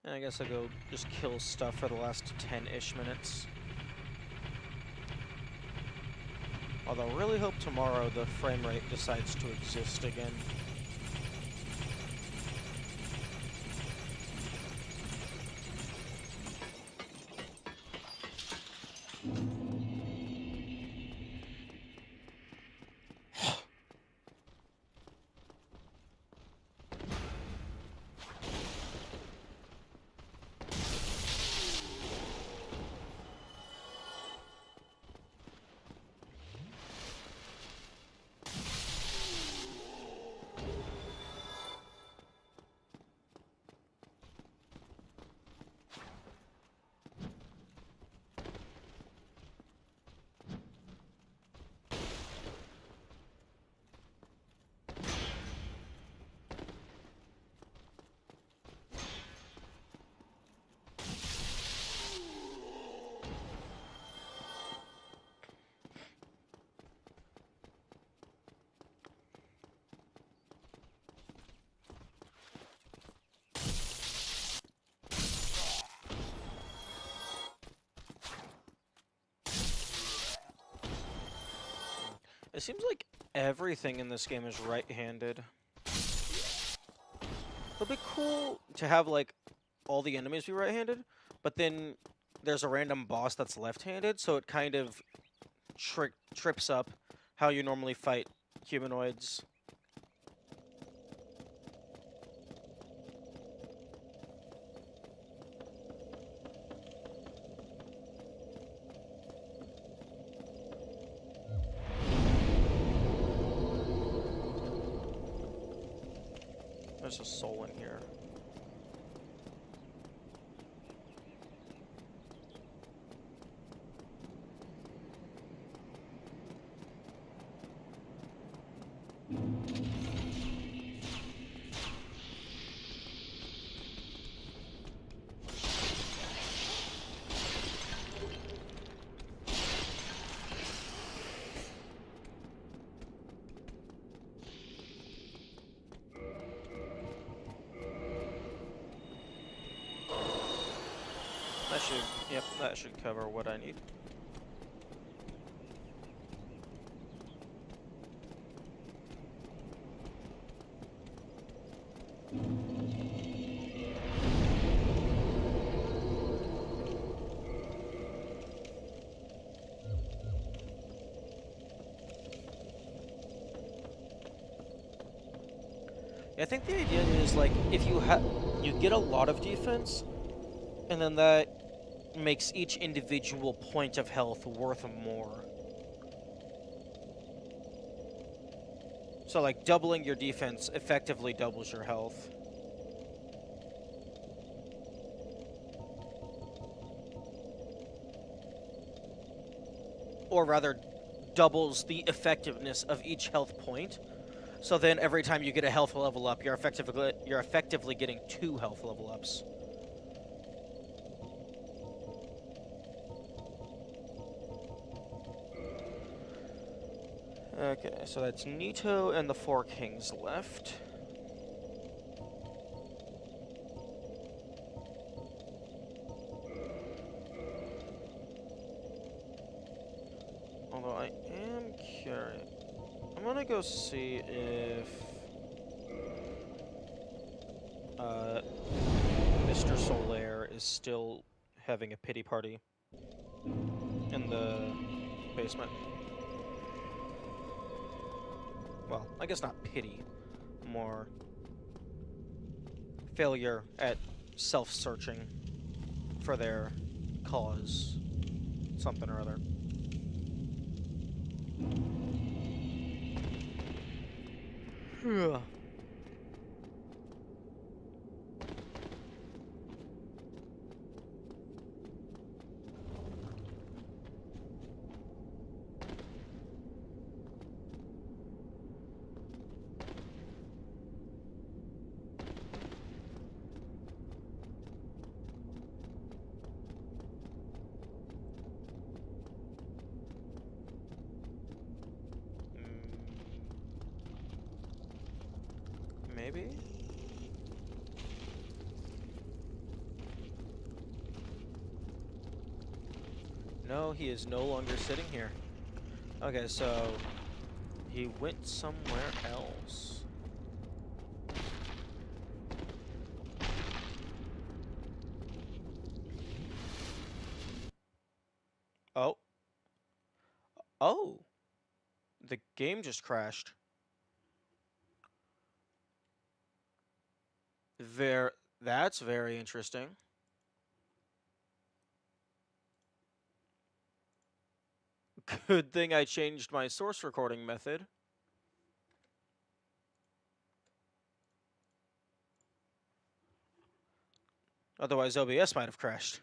And I guess I'll go just kill stuff for the last 10-ish minutes. Although I really hope tomorrow the frame rate decides to exist again. It seems like everything in this game is right-handed. It'd be cool to have, like, all the enemies be right-handed, but then there's a random boss that's left-handed, so it kind of trips up how you normally fight humanoids. There's a soul in here. Yep, that should cover what I need. I think the idea is, like, if you get a lot of defense, and then that makes each individual point of health worth more. So, like, doubling your defense effectively doubles your health. Or rather, doubles the effectiveness of each health point. So then every time you get a health level up, you're effectively getting 2 health level ups. Okay, so that's Nito and the Four Kings left. Although I am curious. I'm gonna go see if Mr. Solaire is still having a pity party in the basement. Well, I guess not pity, more failure at self-searching for their cause, something or other. Maybe? No, he is no longer sitting here. Okay, so he went somewhere else. Oh. Oh. The game just crashed. That's very interesting. Good thing I changed my source recording method. Otherwise, OBS might have crashed.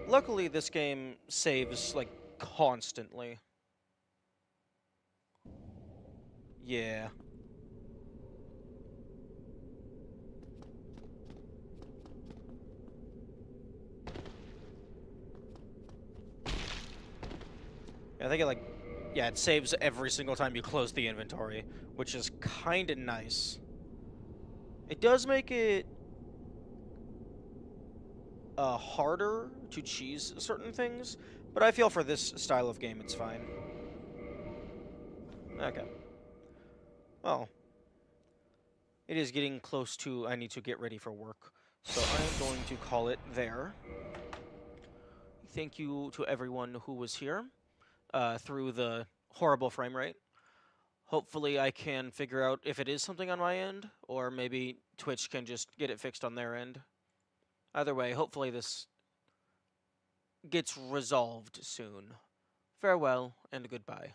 Luckily, this game saves, like, constantly. Yeah. I think it saves every single time you close the inventory, which is kind of nice. It does make it harder to cheese certain things, but I feel for this style of game it's fine. Okay. Well, it is getting close to I need to get ready for work, so I am going to call it there. Thank you to everyone who was here through the horrible frame rate. Hopefully I can figure out if it is something on my end, or maybe Twitch can just get it fixed on their end. Either way, hopefully this gets resolved soon. Farewell and goodbye.